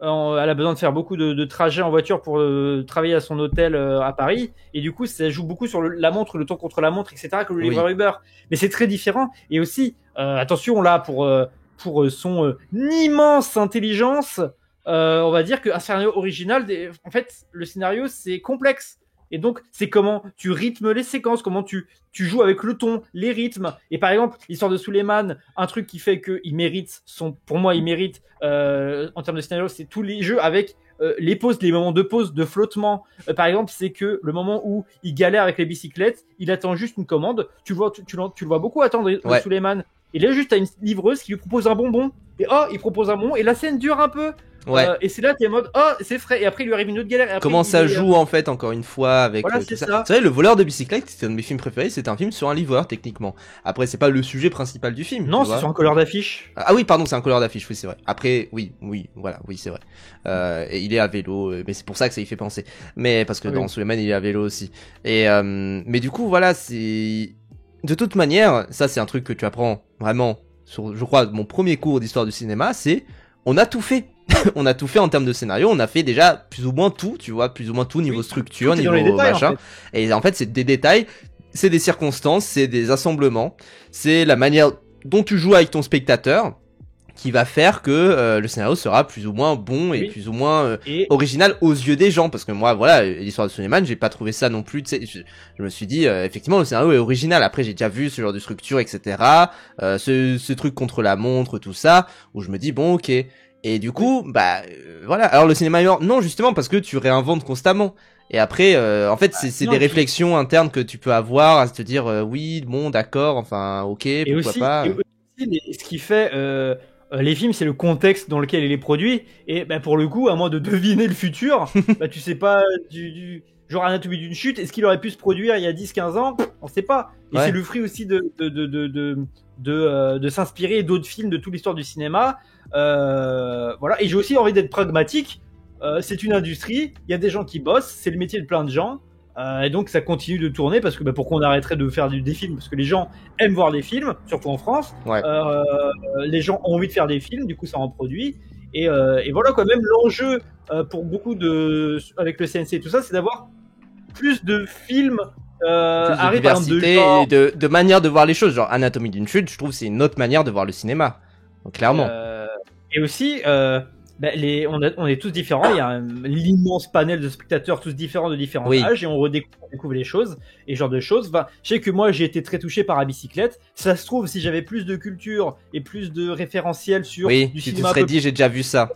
elle a besoin de faire beaucoup de trajets en voiture pour travailler à son hôtel à Paris, et du coup ça joue beaucoup sur la montre, le temps contre la montre, etc., que le livreur Uber. Mais c'est très différent. Et aussi attention là, pour son immense intelligence, on va dire qu'un scénario original, en fait le scénario c'est complexe. Et donc, c'est comment tu rythmes les séquences, comment tu joues avec le ton, les rythmes. Et par exemple, l'histoire de Suleiman, un truc qui fait qu'il mérite, pour moi, il mérite, en termes de scénario, c'est tous les jeux avec les pauses, les moments de pause, de flottement. Par exemple, c'est que le moment où il galère avec les bicyclettes, il attend juste une commande. Tu le vois beaucoup attendre Suleiman. Et là, juste, t'as une livreuse qui lui propose un bonbon. et oh, il propose un moment, et la scène dure un peu. Ouais. Et c'est là, t'es en mode, oh, c'est frais. Et après, il lui arrive une autre galère. Et après, Comment ça joue en fait, encore une fois, avec voilà, tout c'est ça. ça. C'est vrai, Le voleur de bicyclette, c'était un de mes films préférés, c'est un film sur un livreur, techniquement. Après, c'est pas le sujet principal du film. Non, tu c'est vois. sur un couleur d'affiche. Ah oui, pardon, c'est un couleur d'affiche, oui, c'est vrai. Après, oui, voilà, oui, c'est vrai. Et il est à vélo, mais c'est pour ça que ça y fait penser. Mais parce que Oui. dans Suleiman, il est à vélo aussi. Et mais du coup, voilà, c'est de toute manière, ça c'est un truc que tu apprends vraiment sur, je crois, mon premier cours d'histoire du cinéma, c'est on a tout fait. On a tout fait en termes de scénario, on a fait déjà plus ou moins tout, tu vois, plus ou moins tout niveau structure, Tout est niveau dans les détails, machin. en fait. Et en fait, c'est des détails, c'est des circonstances, c'est des assemblements, c'est la manière dont tu joues avec ton spectateur qui va faire que le scénario sera plus ou moins bon et Oui. plus ou moins Et original aux yeux des gens, parce que moi voilà, l'histoire de Suleiman, j'ai pas trouvé ça non plus, tu sais, je me suis dit effectivement le scénario est original. Après j'ai déjà vu ce genre de structure, etc., ce truc contre la montre, tout ça, où je me dis bon, ok. Et du coup voilà, alors le cinéma est mort, non, justement parce que tu réinventes constamment. Et après, en fait, c'est non, des et puis- réflexions internes que tu peux avoir à se dire oui, bon, d'accord, enfin, ok, Et pourquoi aussi, pas. ce qui fait les films, c'est le contexte dans lequel il est produit. Et bah, pour le coup, à moins de deviner le futur, bah, tu sais pas genre Anatomie d'une chute, est-ce qu'il aurait pu se produire il y a 10-15 ans? On sait pas. Et Ouais. c'est le fruit aussi de s'inspirer d'autres films de toute l'histoire du cinéma. Voilà. Et j'ai aussi envie d'être pragmatique. C'est une industrie, il y a des gens qui bossent, c'est le métier de plein de gens. Et donc ça continue de tourner parce que pourquoi on arrêterait de faire des films? Parce que les gens aiment voir des films, surtout en France. Ouais. Les gens ont envie de faire des films, du coup ça en produit. Et voilà quoi, même l'enjeu pour beaucoup avec le CNC et tout ça, c'est d'avoir plus de films. Plus de Arrive par exemple diversité genre, et de manière de voir les choses. Genre Anatomie d'une chute, je trouve c'est une autre manière de voir le cinéma. Donc, clairement. Et aussi, on est tous différents. Il y a l'immense panel de spectateurs, tous différents de différents Oui. âges, et on redécouvre les choses et ce genre de choses. Enfin, je sais que moi, j'ai été très touché par la bicyclette. Ça se trouve, si j'avais plus de culture et plus de référentiels sur Oui, du si tu cinéma, serais dit j'ai déjà vu ça.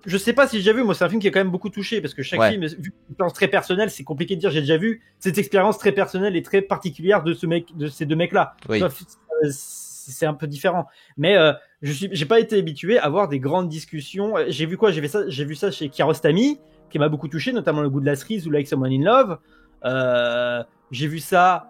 je sais pas si j'ai déjà vu. Moi, c'est un film qui a quand même beaucoup touché parce que chaque Ouais. film, vu une expérience très personnelle, c'est compliqué de dire j'ai déjà vu cette expérience très personnelle et très particulière de ces deux mecs-là. Oui. C'est un peu différent, mais j'ai pas été habitué à avoir des grandes discussions. J'ai vu quoi? J'ai vu ça chez Kiarostami, qui m'a beaucoup touché, notamment Le goût de la cerise ou Like Someone in Love. J'ai vu ça.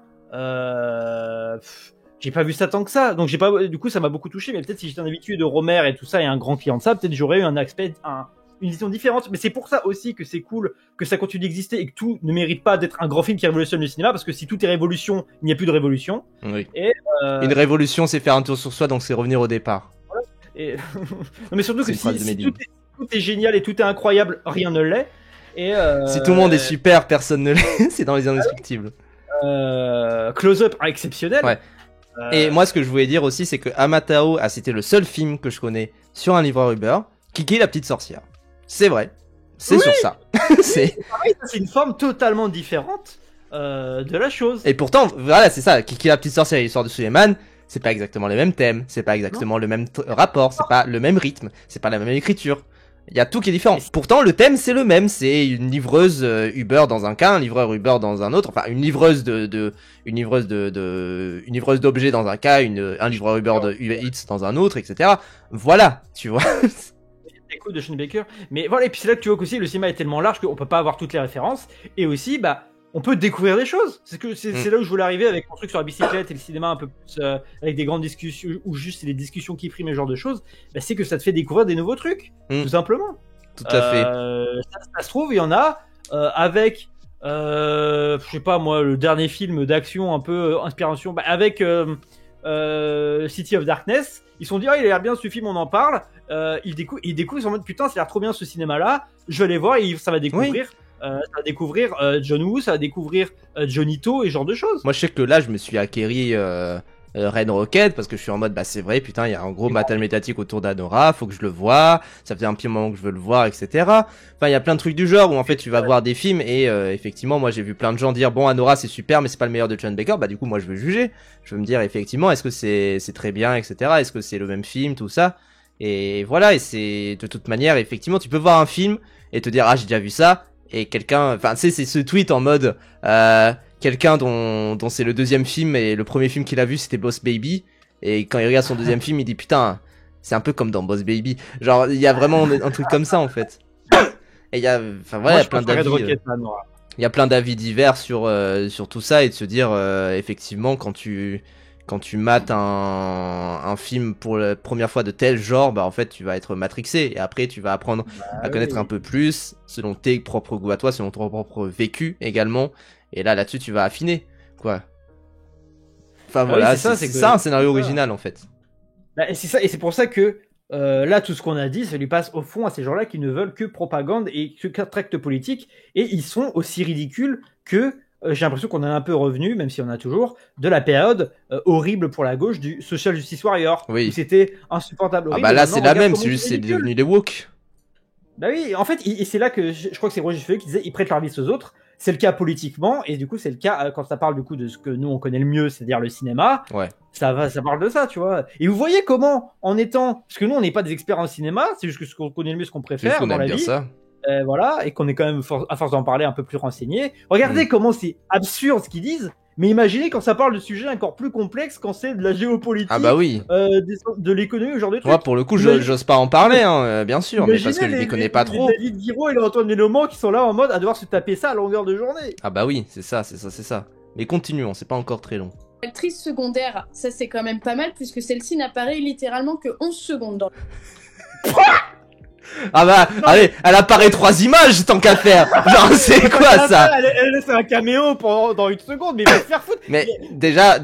J'ai pas vu ça tant que ça, donc j'ai pas. Du coup, ça m'a beaucoup touché. Mais peut-être si j'étais un habitué de Romer et tout ça et un grand client de ça, peut-être j'aurais eu une vision différente. Mais c'est pour ça aussi que c'est cool que ça continue d'exister et que tout ne mérite pas d'être un grand film qui révolutionne le cinéma, parce que si tout est révolution, il n'y a plus de révolution. Oui. Et Une révolution, c'est faire un tour sur soi, donc c'est revenir au départ. Et... non, mais surtout C'est que une phrase de si Médine. tout est génial et tout est incroyable, rien ne l'est. Et Si tout le monde est super, personne ne l'est. C'est dans Les Indestructibles. Close-up exceptionnel. Ouais. Et moi, ce que je voulais dire aussi, c'est que Amatao, c'était le seul film que je connais sur un livreur Uber. Kiki la petite sorcière. C'est vrai. C'est Oui. sur ça. C'est... C'est une forme totalement différente de la chose. Et pourtant, voilà, c'est ça. Kiki la petite sorcière et l'histoire de Suleiman, c'est pas exactement les mêmes thèmes, c'est pas exactement le même rapport, c'est pas le même rythme, c'est pas la même écriture. Il y a tout qui est différent. Pourtant, le thème c'est le même. C'est une livreuse Uber dans un cas, un livreur Uber dans un autre. Enfin, une livreuse une livreuse d'objets dans un cas, un livreur Uber de Uber Eats dans un autre, etc. Voilà, tu vois. Écoute de Sean Baker. Mais voilà, et puis c'est là que tu vois qu'aussi le cinéma est tellement large qu'on peut pas avoir toutes les références. Et aussi, on peut découvrir des choses. C'est là où je voulais arriver avec mon truc sur la bicyclette et le cinéma un peu plus avec des grandes discussions ou juste c'est des discussions qui priment, ce genre de choses. C'est que ça te fait découvrir des nouveaux trucs, tout simplement. Tout à fait. Ça se trouve, il y en a avec, je sais pas moi, le dernier film d'action un peu inspiration, avec City of Darkness. Ils se sont dit, il a l'air bien ce film, on en parle. Ils découvrent, ils sont en mode putain, ça a l'air trop bien ce cinéma-là. Je vais aller voir et ça va découvrir. Oui. Ça va découvrir John Woo, ça va découvrir Johnny To et ce genre de choses. Moi, je sais que là, je me suis acquéri Red Rocket parce que je suis en mode, c'est vrai, putain, il y a un gros bataille médiatique autour d'Anora, faut que je le voie. Ça fait un petit moment que je veux le voir, etc. Enfin, il y a plein de trucs du genre où en fait, tu vas voir des films et effectivement, moi, j'ai vu plein de gens dire, bon, Anora, c'est super, mais c'est pas le meilleur de John Baker. Du coup, moi, je veux juger. Je veux me dire, effectivement, est-ce que c'est très bien, etc. Est-ce que c'est le même film, tout ça. Et voilà, et c'est de toute manière, effectivement, tu peux voir un film et te dire, j'ai déjà vu ça. Et quelqu'un, enfin, tu sais, c'est ce tweet en mode, quelqu'un dont c'est le deuxième film et le premier film qu'il a vu c'était Boss Baby. Et quand il regarde son deuxième film, il dit putain, C'est un peu comme dans Boss Baby. Genre, il y a vraiment un truc comme ça, en fait. Et il y a, enfin voilà, il y a plein d'avis. Il y a plein d'avis divers sur tout ça et de se dire, effectivement, quand tu mates un film pour la première fois de tel genre, bah en fait tu vas être matrixé et après tu vas apprendre à connaître un peu plus selon tes propres goûts à toi, selon ton propre vécu également. Et là-dessus tu vas affiner, quoi. Enfin voilà, c'est ça un scénario original en fait. Bah, et c'est ça, et c'est pour ça que là tout ce qu'on a dit, ça lui passe au fond à ces gens-là qui ne veulent que propagande et que tract politique, et ils sont aussi ridicules que j'ai l'impression qu'on est un peu revenu, même si on a toujours, de la période horrible pour la gauche du Social Justice Warrior. Oui. Où c'était insupportable. Ah bah là c'est la même, c'est juste c'est devenu les woke. Bah oui, en fait, et c'est là que je crois que c'est Roger Feuillet qui disait ils prêtent leur vie aux autres. C'est le cas politiquement, et du coup c'est le cas quand ça parle du coup de ce que nous on connaît le mieux, c'est-à-dire le cinéma. Ouais. Ça parle de ça, tu vois. Et vous voyez comment, en étant, parce que nous on n'est pas des experts en cinéma, c'est juste que ce qu'on connaît le mieux, ce qu'on préfère dans la vie. Ça. Voilà, et qu'on est quand même, à force d'en parler, un peu plus renseigné. Regardez comment c'est absurde ce qu'ils disent, mais imaginez quand ça parle de sujets encore plus complexes, quand c'est de la géopolitique, ah bah oui. de l'économie, ce genre de trucs. Moi, pour le coup, j'ose pas en parler, hein, bien sûr, mais parce que je les connais pas trop. David Guiraud et Antoine Méloman qui sont là en mode à devoir se taper ça à longueur de journée. Ah bah oui, c'est ça. Mais continuons, c'est pas encore très long. L'actrice secondaire, ça c'est quand même pas mal, puisque celle-ci n'apparaît littéralement que 11 secondes dans Ah bah, non, allez, elle apparaît 3 images tant qu'à faire. Genre, c'est quoi ça? Elle c'est un caméo dans 1 seconde, mais il va se faire foutre. Mais déjà,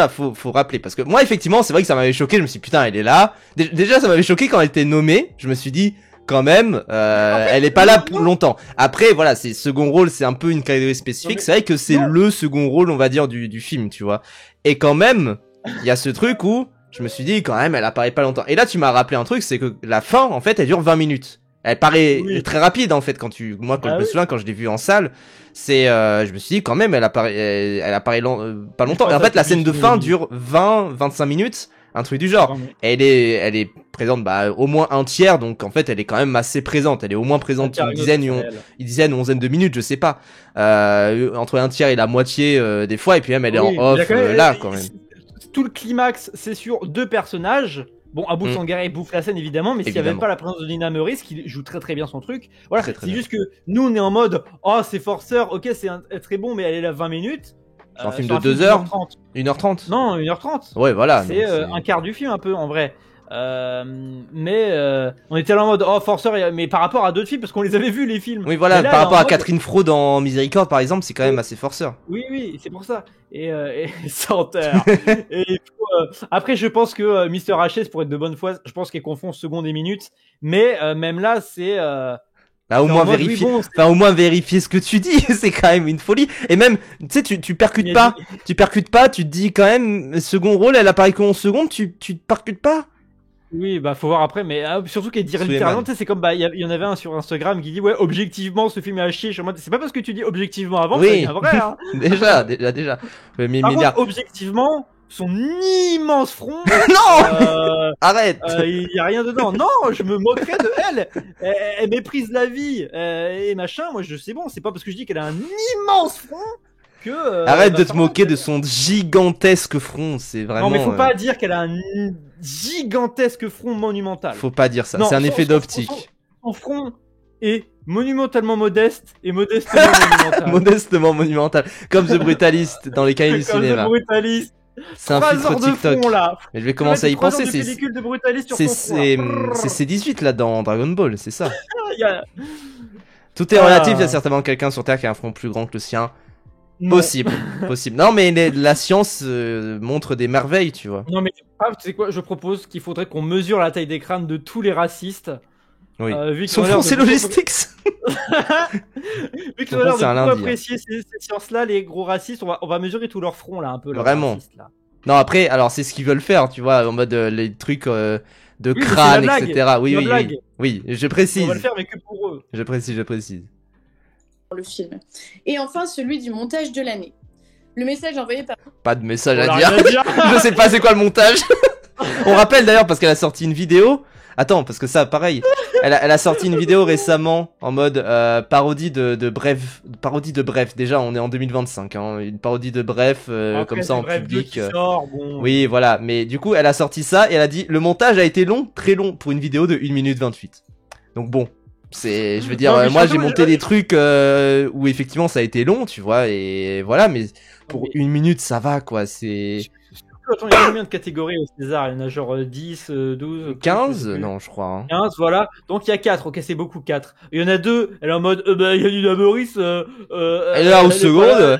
faut rappeler, parce que moi, effectivement, c'est vrai que ça m'avait choqué. Je me suis dit, putain, elle est là. Déjà, ça m'avait choqué quand elle était nommée. Je me suis dit, quand même, elle est pas là pour longtemps. Après, voilà, c'est second rôle, c'est un peu une catégorie spécifique. C'est vrai que c'est le second rôle, on va dire, du film, tu vois. Et quand même, il y a ce truc où je me suis dit, quand même, elle apparaît pas longtemps. Et là, tu m'as rappelé un truc, c'est que la fin, en fait, elle dure 20 minutes. Elle paraît très rapide, en fait, je me souviens, quand je l'ai vue en salle, je me suis dit, quand même, elle apparaît pas longtemps. Et en fait, la scène de fin dure 20-25 minutes, un truc du genre. Et elle est présente, au moins un tiers, donc, en fait, elle est quand même assez présente. Elle est au moins présente une dizaine ou onzaine de minutes, je sais pas. Entre un tiers et la moitié, des fois, et puis même, elle est en off, là, quand même. Tout le climax, c'est sur 2 personnages. Bon, Abou Sangaré bouffe la scène évidemment, mais s'il n'y avait pas la présence de Nina Meurice qui joue très très bien son truc, voilà, c'est juste que nous on est en mode oh c'est forceur, ok c'est très bon, mais elle est là 20 minutes. C'est un film de 2 heures 1h30 Non, 1h30. Ouais, voilà. C'est un quart du film un peu en vrai. Mais on était là en mode oh forceur, mais par rapport à d'autres films, parce qu'on les avait vus les films. Oui voilà, par rapport à Catherine Fro dans Miséricorde par exemple, c'est quand même assez forceur. Oui, c'est pour ça. Et Senteur. Et après je pense que Mister HS pour être de bonne foi, je pense qu'elle confond seconde et minute, mais même là c'est au moins vérifier, au moins vérifier ce que tu dis, c'est quand même une folie. Et même, tu sais, tu percutes pas, tu te dis quand même, second rôle, elle apparaît que 11 secondes, tu te percutes pas. Oui, faut voir après, mais surtout qu'elle dit littéralement, tu sais, c'est comme, il y en avait un sur Instagram qui dit, ouais, objectivement, ce film est à chier. Je suis en mode, c'est pas parce que tu dis objectivement avant, que c'est vrai, hein. déjà. Mais par contre, objectivement, son immense front. Non! Arrête! Il y a rien dedans. Non, je me moquerais de elle. Elle méprise la vie, et machin. Moi, c'est bon, c'est pas parce que je dis qu'elle a un immense front que, arrête de te moquer de son gigantesque front, c'est vraiment. Non, mais faut pas dire qu'elle a un gigantesque front monumental. Faut pas dire ça, c'est un effet d'optique. Son front est monumentalement modeste et modestement monumental. Modestement monumental, comme The Brutalist dans les cahiers du cinéma. The Brutalist. C'est un filtre TikTok. Front, là. Mais je vais commencer à y penser. C'est c'est C18 là dans Dragon Ball, c'est ça. Tout est relatif. Il y a certainement quelqu'un sur Terre qui a un front plus grand que le sien. Possible. Non, mais la science montre des merveilles, tu vois. Non, mais tu sais quoi, je propose qu'il faudrait qu'on mesure la taille des crânes de tous les racistes. Oui. Son front, c'est Logistics. Vu qu'ils ont l'air de beaucoup apprécier ces sciences-là, les gros racistes, on va mesurer tout leur front là, un peu. Vraiment. Racistes, là. Non, après, alors c'est ce qu'ils veulent faire, tu vois, en mode les trucs de crâne, etc. Oui, je précise. On va le faire, mais que pour eux. Je précise. Le film. Et enfin, celui du montage de l'année. Le message envoyé par... Pas de message à dire. Je sais pas c'est quoi le montage. On rappelle d'ailleurs, parce qu'elle a sorti une vidéo Attends, parce que ça, pareil, elle a sorti une vidéo récemment en mode parodie de Bref. Déjà, on est en 2025, hein, une parodie de Bref, comme ça en public. Bon. Oui, voilà. Mais du coup, elle a sorti ça et elle a dit le montage a été long, très long pour une vidéo de 1 minute 28. Donc bon. Je veux dire, non, moi j'ai monté des trucs où effectivement ça a été long, tu vois, et voilà, mais pour 1 minute ça va quoi, c'est... Attends, il y a combien de catégories au César? Il y en a genre 10, 12, 15 non, je crois. Hein. 15, voilà. Donc il y a 4, ok, c'est beaucoup 4. Il y en a 2, elle est en mode, bah, il y a Nina Boris, elle est là au seconde.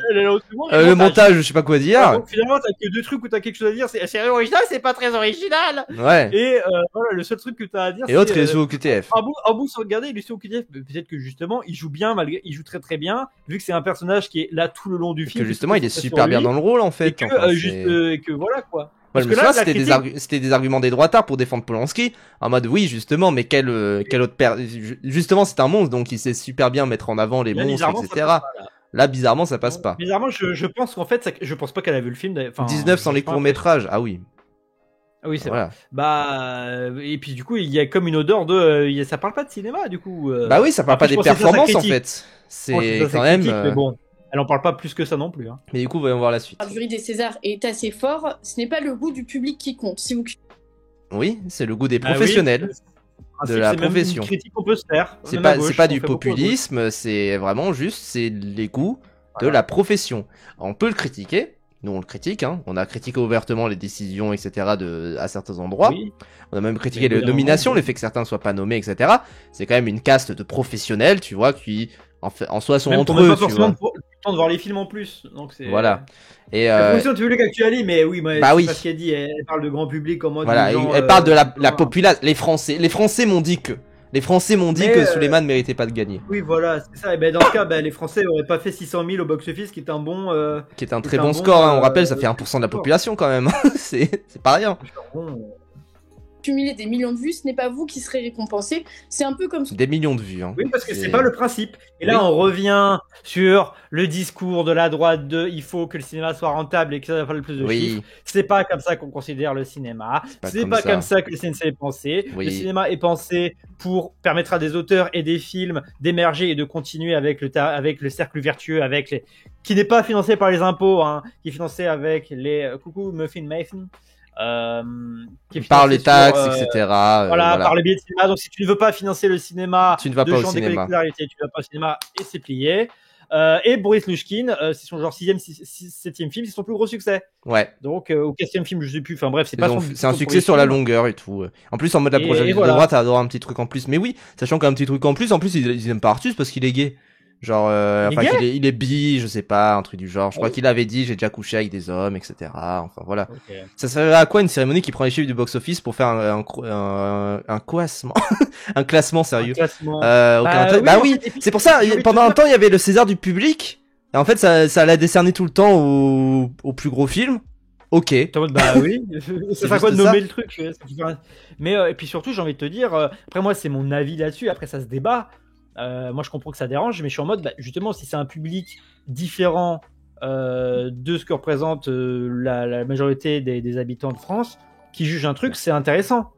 Le montage, je sais pas quoi dire. Donc finalement, t'as que 2 trucs où t'as quelque chose à dire, c'est original, c'est pas très original. Ouais. Et voilà, le seul truc que t'as à dire, et l'autre, il est sous OQTF. En bout, sans regarder, il est sous OQTF. Peut-être que justement, il joue bien, il joue très très bien, vu que c'est un personnage qui est là tout le long du film. Que justement, il est super bien dans le rôle en fait. Et que voilà quoi. Parce que là, c'était des arguments des droitards pour défendre Polanski, en mode oui justement, mais quel autre justement c'est un monstre donc il sait super bien mettre en avant les monstres, etc. Là bizarrement ça passe pas. Bizarrement je pense qu'en fait je pense pas qu'elle a vu le film. 19 sans les courts-métrages, ah oui. Ah oui c'est vrai. Bah et puis du coup il y a comme une odeur de ça parle pas de cinéma du coup. Bah oui ça parle pas des performances en fait. C'est quand même. Mais bon. Elle en parle pas plus que ça non plus. Hein. Mais du coup, voyons voir la suite. Le jury des Césars est assez fort. Ce n'est pas le goût du public qui compte. Si vous... Oui, c'est le goût des professionnels de la profession. C'est une critique qu'on peut se faire. C'est pas du populisme, c'est vraiment juste c'est les goûts de la profession. On peut le critiquer. Nous on le critique, hein. On a critiqué ouvertement les décisions, etc. à certains endroits. Oui. On a même critiqué les nominations, le fait que certains ne soient pas nommés, etc. C'est quand même une caste de professionnels, tu vois, qui en soi sont entre eux, tu vois. Temps de voir les films en plus, donc c'est... Voilà. Et la profession de public actuelle, mais oui, bah oui. C'est pas ce qu'elle dit, elle parle de grand public en mode... Voilà, elle parle de la population, les Français m'ont dit que... Les Français m'ont dit que Suleiman ne méritait pas de gagner. Oui, voilà, c'est ça. Et ben dans ce cas, les Français n'auraient pas fait 600 000 au box-office, qui est un bon... qui est un très bon score, hein. On rappelle, ça fait 1% de la population quand même. c'est pas rien. Cumuler des millions de vues, ce n'est pas vous qui serez récompensé. C'est un peu comme... Des millions de vues. Hein. Oui, parce que c'est pas le principe. Et là, on revient sur le discours de la droite de il faut que le cinéma soit rentable et que ça fasse le plus de chiffres. C'est pas comme ça qu'on considère le cinéma. C'est pas comme ça que le cinéma est pensé. Le cinéma est pensé pour permettre à des auteurs et des films d'émerger et de continuer avec le cercle vertueux, qui n'est pas financé par les impôts, hein, qui est financé avec les coucou Muffin Mason. Par les taxes, etc. Voilà, par les billets de cinéma. Donc, si tu ne veux pas financer le cinéma, tu ne vas pas au cinéma. Tu ne vas pas au cinéma et c'est plié. Et Boris Lushkin, c'est son genre 6e, 7e film, c'est son plus gros succès. Ouais. Donc, au 4e film, je sais plus. Enfin, bref, c'est pas son. C'est un succès sur la longueur et tout. En plus, en mode la prochaine de droite, t'as adoré un petit truc en plus. Mais oui, sachant qu'un petit truc en plus, ils aiment pas Artus parce qu'il est gay. Genre, il est bi, je sais pas, un truc du genre. Je crois qu'il avait dit, j'ai déjà couché avec des hommes, etc. Enfin, voilà. Okay. Ça servirait à quoi une cérémonie qui prend les chiffres du box-office pour faire un classement, un classement sérieux? Un classement. Oui, c'est pour ça, pendant un temps, il y avait le César du public. Et en fait, ça l'a décerné tout le temps au plus gros film. Ok. Bah oui, ça fait quoi de nommer le truc. Mais, et puis surtout, j'ai envie de te dire, après moi, c'est mon avis là-dessus, après ça se débat. Moi je comprends que ça dérange, mais je suis en mode justement si c'est un public différent de ce que représente la majorité des habitants de France qui jugent un truc, c'est intéressant.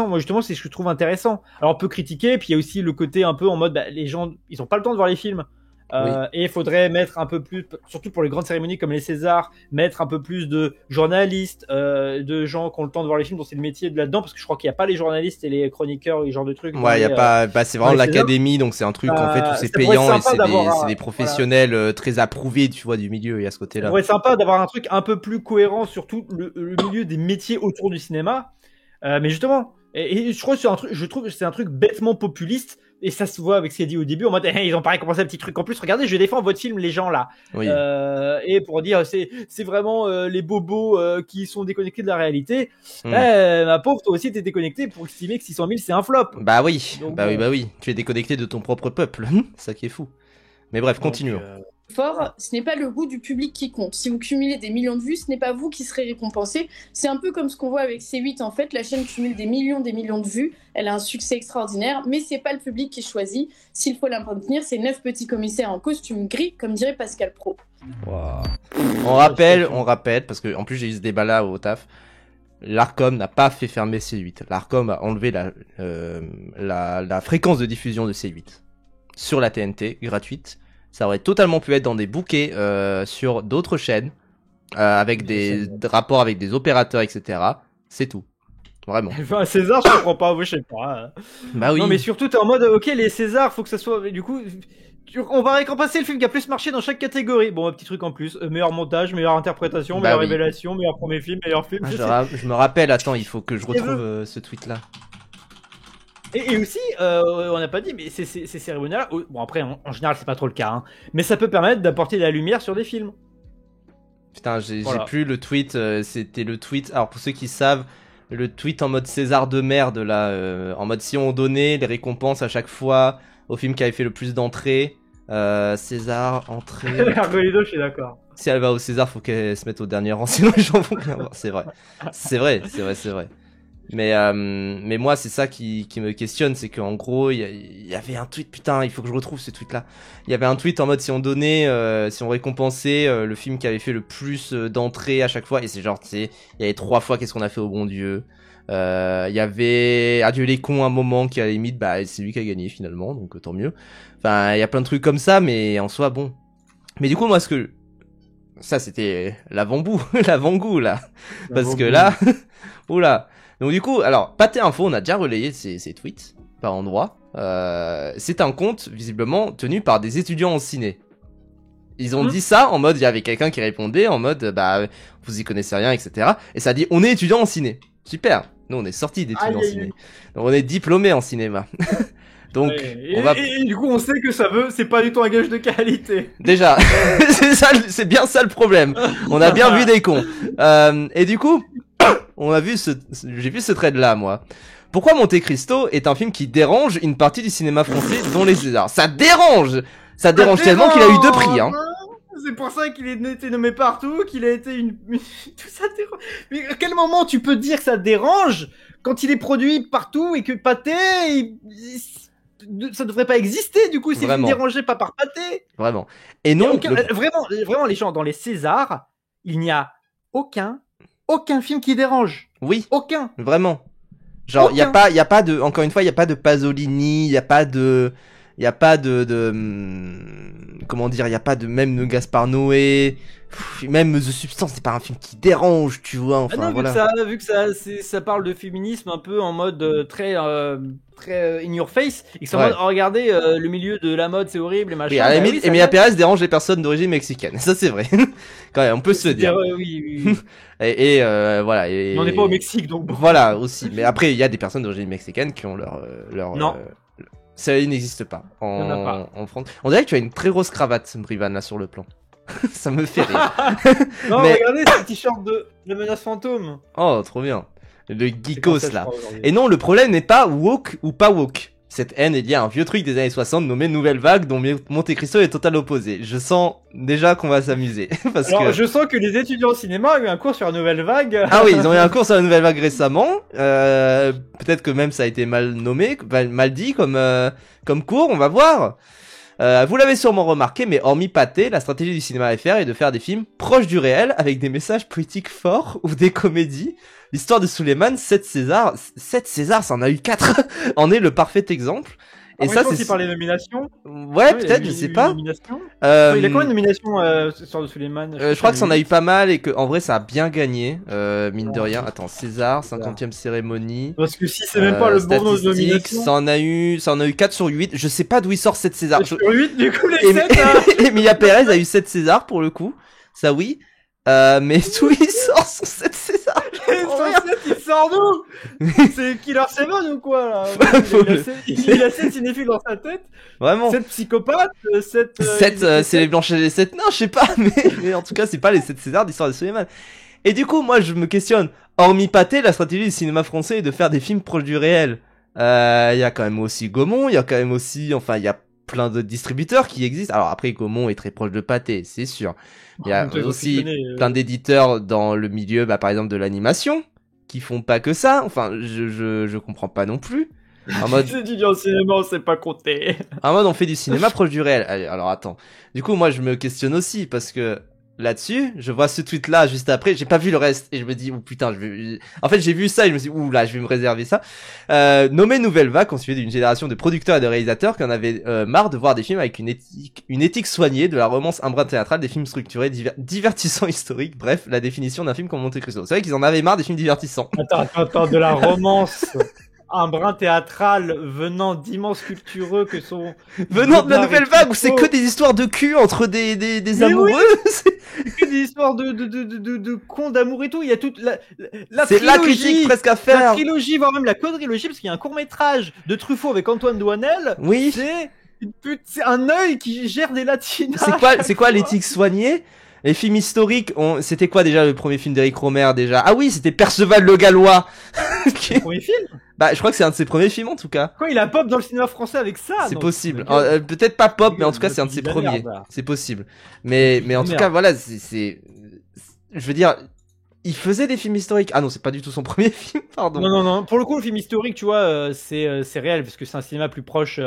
Moi justement c'est ce que je trouve intéressant. Alors on peut critiquer, puis il y a aussi le côté un peu en mode les gens ils ont pas le temps de voir les films. Et il faudrait mettre un peu plus, surtout pour les grandes cérémonies comme les Césars, mettre un peu plus de journalistes, de gens qui ont le temps de voir les films, dont c'est le métier de là-dedans, parce que je crois qu'il n'y a pas les journalistes et les chroniqueurs, et ce genre de trucs. Ouais, il y a pas, c'est vraiment l'académie, donc c'est un truc en fait où c'est payant et c'est des professionnels très approuvés, tu vois, du milieu. Il y a ce côté-là. Ça pourrait être sympa d'avoir un truc un peu plus cohérent sur tout le milieu des métiers autour du cinéma. Mais justement, et je trouve que c'est un truc bêtement populiste. Et ça se voit avec ce qu'il a dit au début en mode ils ont pas récompensé un petit truc en plus, regardez je défends votre film les gens là. Oui. Et pour dire c'est vraiment les bobos qui sont déconnectés de la réalité. Ma pauvre, toi aussi t'es déconnecté pour estimer que 600 000 c'est un flop. Bah oui. Donc, bah oui, tu es déconnecté de ton propre peuple. Ça qui est fou. Mais bref, continuons. Fort, ce n'est pas le goût du public qui compte. Si vous cumulez des millions de vues, ce n'est pas vous qui serez récompensé. C'est un peu comme ce qu'on voit avec C8 en fait. La chaîne cumule des millions de vues. Elle a un succès extraordinaire, mais c'est pas le public qui choisit. S'il faut la maintenir, c'est 9 petits commissaires en costume gris, comme dirait Pascal Praud. Wow. On rappelle, parce que en plus j'ai eu ce débat là au taf. l'Arcom n'a pas fait fermer C8. L'Arcom a enlevé la fréquence de diffusion de C8 sur la TNT gratuite. Ça aurait totalement pu être dans des bouquets sur d'autres chaînes avec des rapports avec des opérateurs, etc. C'est tout. Vraiment. Enfin, César, je comprends pas, je sais pas. Bah oui. Non, mais surtout, t'es en mode, ok, les Césars, faut que ça soit. Du coup, on va récompenser le film qui a plus marché dans chaque catégorie. Bon, un petit truc en plus. Meilleur montage, meilleure interprétation, meilleure révélation, meilleur premier film, meilleur film. Je me rappelle, attends, il faut que je retrouve ce tweet-là. Et aussi, on n'a pas dit, mais ces cérémoniales, bon après, en général, c'est pas trop le cas, hein, mais ça peut permettre d'apporter de la lumière sur des films. Putain, j'ai plus le tweet, c'était le tweet, alors pour ceux qui savent, le tweet en mode César de merde, là, en mode si on donnait les récompenses à chaque fois au film qui avait fait le plus d'entrées, César, entrée... Argolido, je suis d'accord. Si elle va au César, faut qu'elle se mette au dernier rang, sinon les gens vont bien voir, c'est vrai. C'est vrai. Mais moi, c'est ça qui me questionne, c'est qu'en gros, il y avait un tweet, putain, il faut que je retrouve ce tweet-là. Il y avait un tweet en mode si on donnait, si on récompensait le film qui avait fait le plus d'entrées à chaque fois, et c'est genre, tu sais, il y avait 3 fois qu'est-ce qu'on a fait au bon Dieu. Il y avait Adieu les cons un moment qui à la limite, bah c'est lui qui a gagné finalement, donc tant mieux. Enfin, il y a plein de trucs comme ça, mais en soi, bon. Mais du coup, moi, ça c'était l'avant-goût là. Parce que là, oula. Donc du coup, alors, Pâté Info, on a déjà relayé ces tweets par endroit. C'est un compte, visiblement, tenu par des étudiants en ciné. Ils ont dit ça en mode, il y avait quelqu'un qui répondait en mode, bah, vous y connaissez rien, etc. Et ça dit, on est étudiant en ciné. Super. Nous, on est sortis d'étudiants en ciné. Donc, on est diplômés en cinéma. Donc, et du coup, on sait que c'est pas du tout un gage de qualité. Déjà, c'est bien ça le problème. On a bien vu des cons. Et du coup, j'ai vu ce thread là, moi. Pourquoi Monte Cristo est un film qui dérange une partie du cinéma français, dont les Césars? Ça dérange tellement qu'il a eu 2 prix, hein. C'est pour ça qu'il a été nommé partout, qu'il a été tout ça dérange. Mais à quel moment tu peux dire que ça dérange quand il est produit partout et que Pâté, ça devrait pas exister, du coup, c'est dérangé pas par Pâté. Vraiment. Et non, vraiment, les gens, dans les Césars, il n'y a aucun film qui dérange. Oui. Aucun. Vraiment. Genre, il y a pas de, encore une fois, il y a pas de Pasolini, il y a pas de, comment dire, il y a pas de même de Gaspard Noé, même The Substance, c'est pas un film qui dérange, tu vois, enfin, non, voilà. Vu que ça parle de féminisme un peu en mode très in your face, et que c'est en mode, regardez, le milieu de la mode, c'est horrible, et machin. Oui, à la limite, Emilia Pérez dérange les personnes d'origine mexicaine, ça c'est vrai. Quand même, on peut se dire. Oui. et voilà. Mais on n'est pas au Mexique, donc bon. Voilà, aussi. Mais après, il y a des personnes d'origine mexicaine qui ont leur non. Ça n'existe pas en France. On dirait que tu as une très grosse cravate, Brivan, là, sur le plan. Ça me fait rire. Non, mais... regardez, c'est le t-shirt de la menace fantôme. Oh, trop bien. Le geekos, là. Et non, le problème n'est pas woke ou pas woke. Cette haine est liée à un vieux truc des années 60 nommé Nouvelle Vague, dont Monte Cristo est total opposé. Je sens déjà qu'on va s'amuser. Je sens que les étudiants au cinéma ont eu un cours sur la Nouvelle Vague. Ah oui, ils ont eu un cours sur la Nouvelle Vague récemment. Peut-être que même ça a été mal nommé, mal dit comme cours, on va voir. Vous l'avez sûrement remarqué, mais hormis Pâté, la stratégie du cinéma FR est de faire des films proches du réel, avec des messages politiques forts ou des comédies. L'histoire de Suleiman, 7 Césars, ça en a eu 4, en est le parfait exemple. Et ça, c'est par les nominations. Ouais, peut-être, je sais pas. Il a combien de nominations sur de Suleiman? Je crois que ça en a eu pas mal et que en vrai ça a bien gagné, mine de rien. Attends, César, 50e cérémonie. Parce que si c'est même pas le bon nombre de nominations. Ça en a eu 4 sur 8. Je sais pas d'où il sort 7 Césars. Sur 8, du coup, les 7, Emilia Pérez a eu 7 Césars pour le coup. Ça oui. Mais d'où il sort son 7 Césars? Il sort d'où? C'est Killer Seven ou quoi là? Il a 7 cinéphiles dans sa tête. Vraiment. 7 psychopathes, 7... 7, c'est les Blanches et les 7 nains, je sais pas, mais en tout cas, c'est pas les 7 Césars d'Histoire de Suleiman. Et du coup, moi, je me questionne. Hormis Pâté, la stratégie du cinéma français est de faire des films proches du réel. Il y a quand même aussi Gaumont, il y a quand même aussi, enfin, il y a plein de distributeurs qui existent. Alors après, Gaumont est très proche de Pâté, c'est sûr. Il y a aussi plein d'éditeurs dans le milieu, bah, par exemple, de l'animation, qui font pas que ça. Enfin, je comprends pas non plus. En mode... C'est du cinéma, on sait pas compter. En mode, on fait du cinéma proche du réel. Allez, alors attends. Du coup, moi, je me questionne aussi, parce que là-dessus, je vois ce tweet-là juste après, j'ai pas vu le reste, et je me dis, oh putain, en fait, j'ai vu ça, et je me suis dit, ouh là, je vais me réserver ça. Nommé Nouvelle Vague, constitué d'une génération de producteurs et de réalisateurs qui en avaient marre de voir des films avec une éthique soignée, de la romance un brin théâtrale, des films structurés, divertissants historiques, bref, la définition d'un film comme Monte Cristo. C'est vrai qu'ils en avaient marre des films divertissants. Attends, de la romance un brin théâtral venant d'immenses cultureux que sont... Venant de la Nouvelle Vague où c'est que des histoires de cul entre des amoureux. Oui, c'est que des histoires de cons d'amour et tout. Il y a toute la c'est la critique presque à faire. La trilogie, voire même la quadrilogie, parce qu'il y a un court-métrage de Truffaut avec Antoine Douanel. Oui. C'est un œil qui gère des latinas. C'est quoi l'éthique soignée? Les films historiques, c'était quoi déjà le premier film d'Éric Rohmer déjà? Ah oui, c'était Perceval le Gallois. Le premier film? Bah, je crois que c'est un de ses premiers films en tout cas. Quoi, il a pop dans le cinéma français avec ça? C'est possible. Peut-être pas pop, mais en tout cas, c'est un de ses premiers. C'est possible. Mais en tout cas, voilà, je veux dire, il faisait des films historiques. Ah non, c'est pas du tout son premier film, pardon. Non. Pour le coup, le film historique, tu vois, c'est réel parce que c'est un cinéma plus proche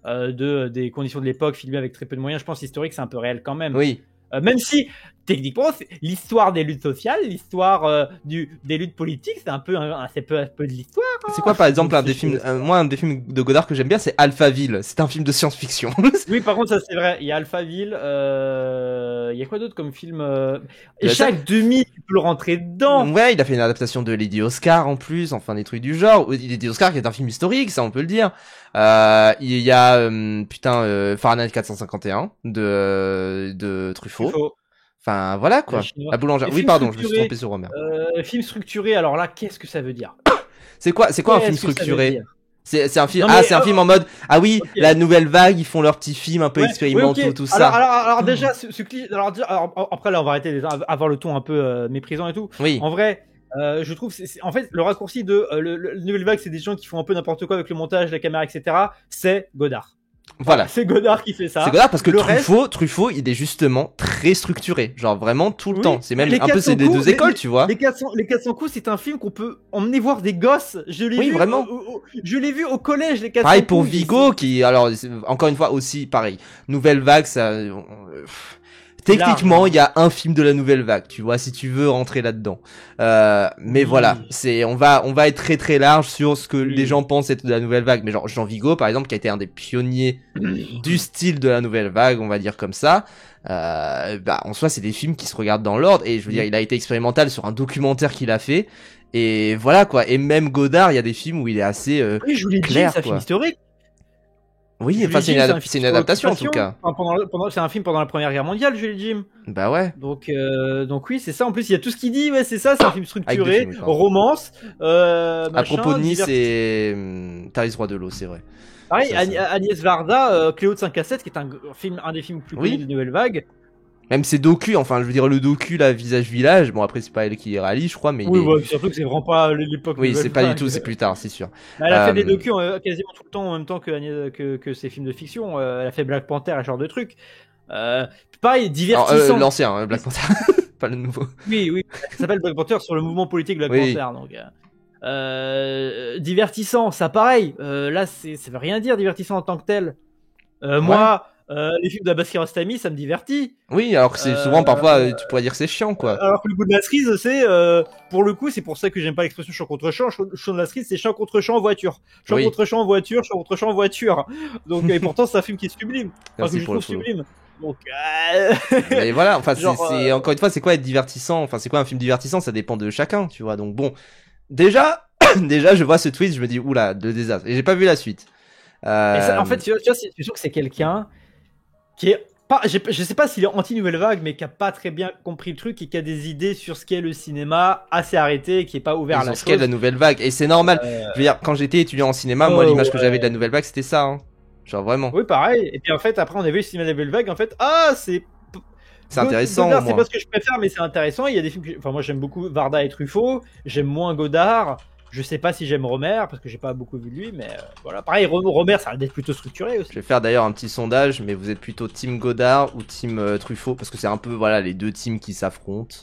des conditions de l'époque, filmé avec très peu de moyens. Je pense historique, c'est un peu réel quand même. Oui. Même si, techniquement, l'histoire des luttes sociales, l'histoire des luttes politiques, c'est un peu de l'histoire. Hein. C'est quoi, par exemple, un des films de Godard que j'aime bien, c'est Alphaville. C'est un film de science-fiction. Oui, par contre, ça c'est vrai. Il y a Alphaville. Il y a quoi d'autre comme film Et chaque demi, tu peux le rentrer dedans. Ouais, il a fait une adaptation de Lady Oscar en plus, enfin des trucs du genre. Lady Oscar qui est un film historique, ça on peut le dire. Il y a Fahrenheit 451 de Truffaut. Enfin voilà quoi. La boulangère. Oui pardon, je me suis trompé sur Romer. Film structuré. Alors là, qu'est-ce que ça veut dire? C'est quoi un film structuré? C'est un film. C'est un film en mode. Ah oui, okay. La Nouvelle Vague, ils font leurs petits films un peu expérimentaux, tout ça. Alors déjà, après là, on va arrêter d'avoir le ton un peu méprisant et tout. Oui. En vrai. Je trouve en fait le raccourci de le Nouvelle Vague, c'est des gens qui font un peu n'importe quoi avec le montage, la caméra, etc. C'est Godard. Voilà. C'est Godard qui fait ça. C'est Godard parce que Truffaut, il est justement très structuré, genre vraiment tout le temps. C'est même un peu c'est des deux écoles, tu vois. Les 400 coups, c'est un film qu'on peut emmener voir des gosses. Je l'ai vu vraiment. Je l'ai vu au collège, les 400 pareil coups. Pour Vigo, qui alors encore une fois aussi pareil. Nouvelle Vague, ça. Techniquement, il y a un film de la Nouvelle Vague, tu vois, si tu veux rentrer là-dedans. Mais voilà, on va être très très large sur ce que les gens pensent être de la Nouvelle Vague. Mais genre Jean Vigo, par exemple, qui a été un des pionniers du style de la Nouvelle Vague, on va dire comme ça. En soi, c'est des films qui se regardent dans l'ordre. Et je veux dire, il a été expérimental sur un documentaire qu'il a fait. Et voilà quoi. Et même Godard, il y a des films où il est assez oui, je vous l'ai dit, c'est un film historique. Oui, enfin c'est une adaptation en tout cas. C'est un film pendant la Première Guerre mondiale, Jules Jim. Bah ouais. Donc oui, c'est ça. En plus, il y a tout ce qu'il dit. Ouais, c'est ça. C'est un film structuré, romance. À propos de Nice, c'est Thaïs Roi de l'eau, c'est vrai. Pareil, Agnès Varda, Cléo de 5 à 7, qui est un des films plus connus de Nouvelle Vague. Même ses docus, enfin je veux dire le docu là, Visage Village, bon après c'est pas elle qui les réalise je crois, mais surtout que c'est vraiment pas l'époque. Oui, c'est pas du tout, c'est plus tard, c'est sûr. Elle a fait des docus quasiment tout le temps en même temps que ses films de fiction. Elle a fait Black Panther, ce genre de truc. Pareil, divertissant. L'ancien Black Panther, pas le nouveau. Oui, ça s'appelle Black Panther sur le mouvement politique Black Panther. Donc divertissant, ça pareil. Là, ça veut rien dire divertissant en tant que tel. Moi. Les films d'Abbas Kiarostami, ça me divertit. Oui, alors que c'est souvent parfois tu pourrais dire que c'est chiant quoi. Alors que le goût de la cerise, c'est pour le coup, c'est pour ça que j'aime pas l'expression champ contre champ. Champ de la cerise, c'est champ contre champ voiture. Champ contre champ voiture, champ contre champ voiture. Donc et pourtant c'est un film qui est sublime. Enfin, que je trouve sublime. Donc mais voilà, enfin c'est encore une fois, c'est quoi être divertissant? Enfin, c'est quoi un film divertissant? Ça dépend de chacun, tu vois. Donc bon, déjà je vois ce tweet, je me dis oula, de désastre. Et j'ai pas vu la suite. Ça, en fait, tu vois, c'est sûr que c'est quelqu'un qui est pas, je sais pas s'il est anti-Nouvelle Vague, mais qui a pas très bien compris le truc et qui a des idées sur ce qu'est le cinéma assez arrêté et qui est pas ouvert à la chose. Sur ce qu'est la Nouvelle Vague. Et c'est normal. Je veux dire, quand j'étais étudiant en cinéma, moi, l'image que j'avais de la Nouvelle Vague, c'était ça, hein. Genre vraiment. Oui, pareil. Et puis en fait, après, on a vu le cinéma de la Nouvelle Vague. En fait, c'est intéressant. Godard, c'est pas ce que je préfère, mais c'est intéressant. Il y a des films enfin, moi, j'aime beaucoup Varda et Truffaut. J'aime moins Godard. Je sais pas si j'aime Rohmer parce que j'ai pas beaucoup vu de lui, mais voilà. Pareil, Rohmer, ça va être plutôt structuré aussi. Je vais faire d'ailleurs un petit sondage, mais vous êtes plutôt team Godard ou team Truffaut? Parce que c'est un peu, voilà, les deux teams qui s'affrontent.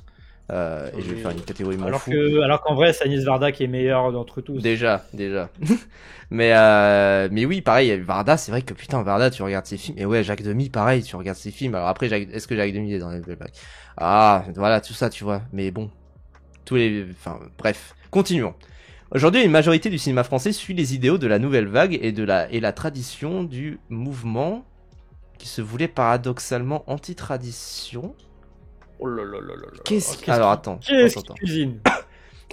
Et je vais faire une catégorie m'en fous. Alors qu'en vrai, c'est Agnès Varda qui est meilleure d'entre tous. Déjà. mais oui, pareil, Varda, c'est vrai que putain, Varda, tu regardes ses films. Et ouais, Jacques Demy, pareil, tu regardes ses films. Alors après, est-ce que Jacques Demy est dans les Nouvelle Vague? Ah, voilà, tout ça, tu vois. Mais bon, enfin, bref, continuons. Aujourd'hui, une majorité du cinéma français suit les idéaux de la Nouvelle Vague et la tradition du mouvement qui se voulait paradoxalement anti-tradition. Oh là là là là là. Alors attends. Cuisine.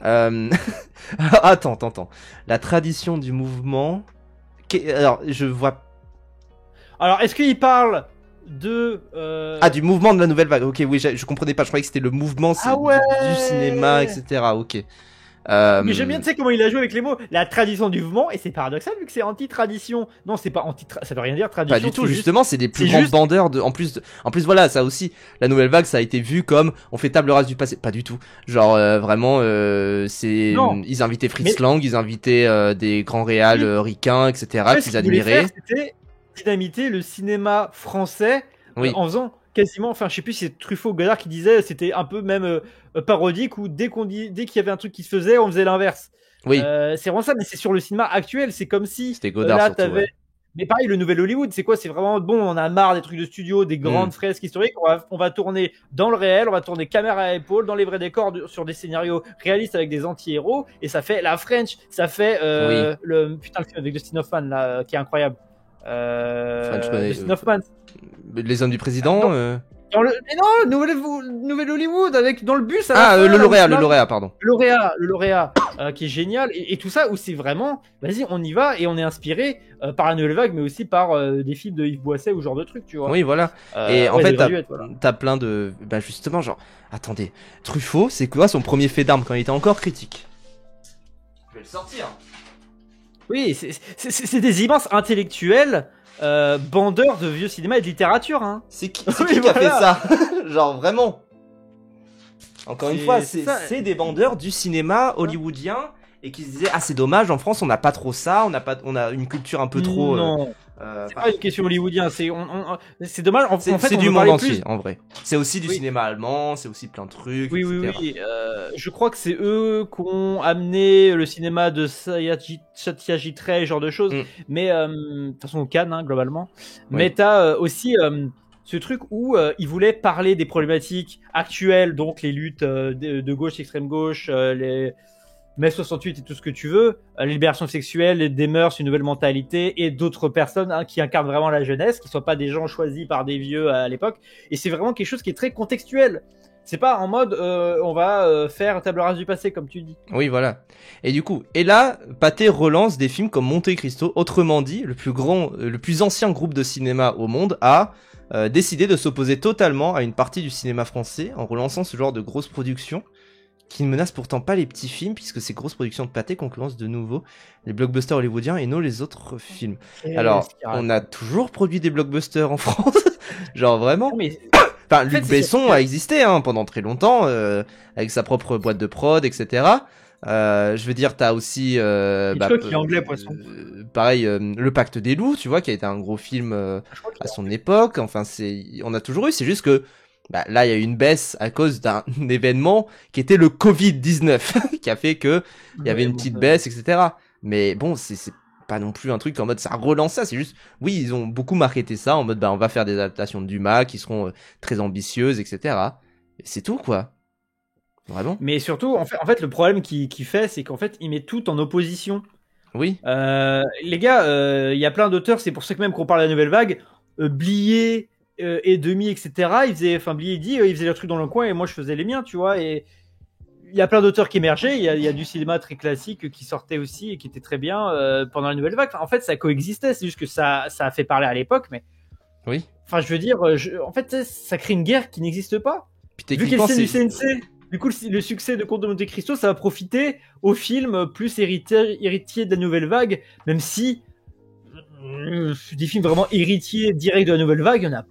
Attends. La tradition du mouvement. Alors, je vois. Alors, est-ce qu'il parle de. Ah, du mouvement de la Nouvelle Vague. Ok, oui, je comprenais pas. Je croyais que c'était le mouvement du cinéma, etc. Ok. Mais j'aime bien, tu sais comment il a joué avec les mots. La tradition du mouvement, et c'est paradoxal vu que c'est anti-tradition. Non, c'est pas ça veut rien dire tradition. Pas du tout, justement, c'est des plus grands bandeurs en plus, voilà, ça aussi, la Nouvelle Vague, ça a été vu comme on fait table rase du passé. Pas du tout. Genre, vraiment, ils invitaient Fritz Lang, ils invitaient des grands réals ricains, etc., qu'ils admiraient. C'était dynamiter le cinéma français en faisant quasiment, enfin je sais plus si c'est Truffaut ou Godard qui disait, c'était un peu même parodique où dès qu'il y avait un truc qui se faisait, on faisait l'inverse. Oui. C'est vraiment ça, mais c'est sur le cinéma actuel, c'est comme si c'était Godard là surtout, ouais. Mais pareil, le nouvel Hollywood, c'est quoi? C'est vraiment bon, on a marre des trucs de studio, des grandes fresques historiques, on va tourner dans le réel, on va tourner caméra à épaule, dans les vrais décors, sur des scénarios réalistes avec des anti-héros, et ça fait la French, ça fait le film avec Dustin Hoffman là, qui est incroyable. Dustin Hoffman. Les hommes du président. Mais non, Nouvel Hollywood avec dans le bus. Le lauréat, pardon. Le lauréat, qui est génial et tout ça où c'est vraiment, vas-y, on y va et on est inspiré par la Nouvelle Vague, mais aussi par des films de Yves Boisset ou ce genre de trucs, tu vois. Oui, voilà. Et en fait, t'as plein de, justement, genre, attendez, Truffaut, c'est quoi son premier fait d'armes quand il était encore critique? Je vais le sortir. Oui, c'est des immenses intellectuels. Bandeurs de vieux cinéma et de littérature, hein. C'est qui a fait ça? Genre vraiment. Encore une fois, c'est des bandeurs du cinéma hollywoodien et qui se disaient c'est dommage, en France on n'a pas trop ça, on a une culture un peu trop. Non. C'est pas une question hollywoodienne, c'est dommage. En fait, c'est du monde entier, en vrai. C'est aussi du cinéma allemand, c'est aussi plein de trucs. Oui. Je crois que c'est eux qui ont amené le cinéma de Satyajit Ray, genre de choses. Mais de toute façon, au Cannes, globalement. Oui. Mais t'as aussi ce truc où ils voulaient parler des problématiques actuelles, donc les luttes de gauche, extrême gauche, les mai 68 et tout ce que tu veux, la libération sexuelle, des mœurs, une nouvelle mentalité et d'autres personnes qui incarnent vraiment la jeunesse, qui soient pas des gens choisis par des vieux à l'époque. Et c'est vraiment quelque chose qui est très contextuel. C'est pas en mode on va faire table rase du passé comme tu dis. Oui, voilà. Et du coup, là, Pathé relance des films comme Monte Cristo. Autrement dit, le plus ancien groupe de cinéma au monde a décidé de s'opposer totalement à une partie du cinéma français en relançant ce genre de grosses productions qui ne menacent pourtant pas les petits films, puisque ces grosses productions de Pathé concurrencent de nouveau les blockbusters hollywoodiens et non les autres films. Alors, on a toujours produit des blockbusters en France. Genre vraiment. Enfin, Luc Besson a existé pendant très longtemps, avec sa propre boîte de prod, etc. Je veux dire, t'as aussi... qui est anglais, Poisson. Pareil, Le Pacte des Loups, tu vois, qui a été un gros film à son époque. Enfin, on a toujours eu, c'est juste que là, il y a eu une baisse à cause d'un événement qui était le Covid-19, qui a fait que il y avait une petite baisse, etc. Mais bon, c'est pas non plus un truc en mode ça relance ça, c'est juste, oui, ils ont beaucoup marketé ça en mode on va faire des adaptations de Dumas qui seront très ambitieuses, etc. Et c'est tout, quoi. Vraiment. Mais surtout, en fait, le problème qu'il fait, c'est qu'en fait, il met tout en opposition. Oui. Les gars, il y a plein d'auteurs, c'est pour ça que même qu'on parle de la Nouvelle Vague, Blier... et Demi, etc. Blier dit, il faisait leurs trucs dans le coin et moi je faisais les miens, tu vois. Et il y a plein d'auteurs qui émergeaient, il y a du cinéma très classique qui sortait aussi et qui était très bien pendant la Nouvelle Vague. En fait, ça coexistait, c'est juste que ça a fait parler à l'époque, mais. Oui. Enfin, je veux dire, en fait, ça crée une guerre qui n'existe pas. Puis vu qu'il y a du CNC, du coup, le succès de Comte de Monte Cristo, ça va profiter au film plus héritier de la Nouvelle Vague, même si des films vraiment héritiers directs de la Nouvelle Vague, il y en a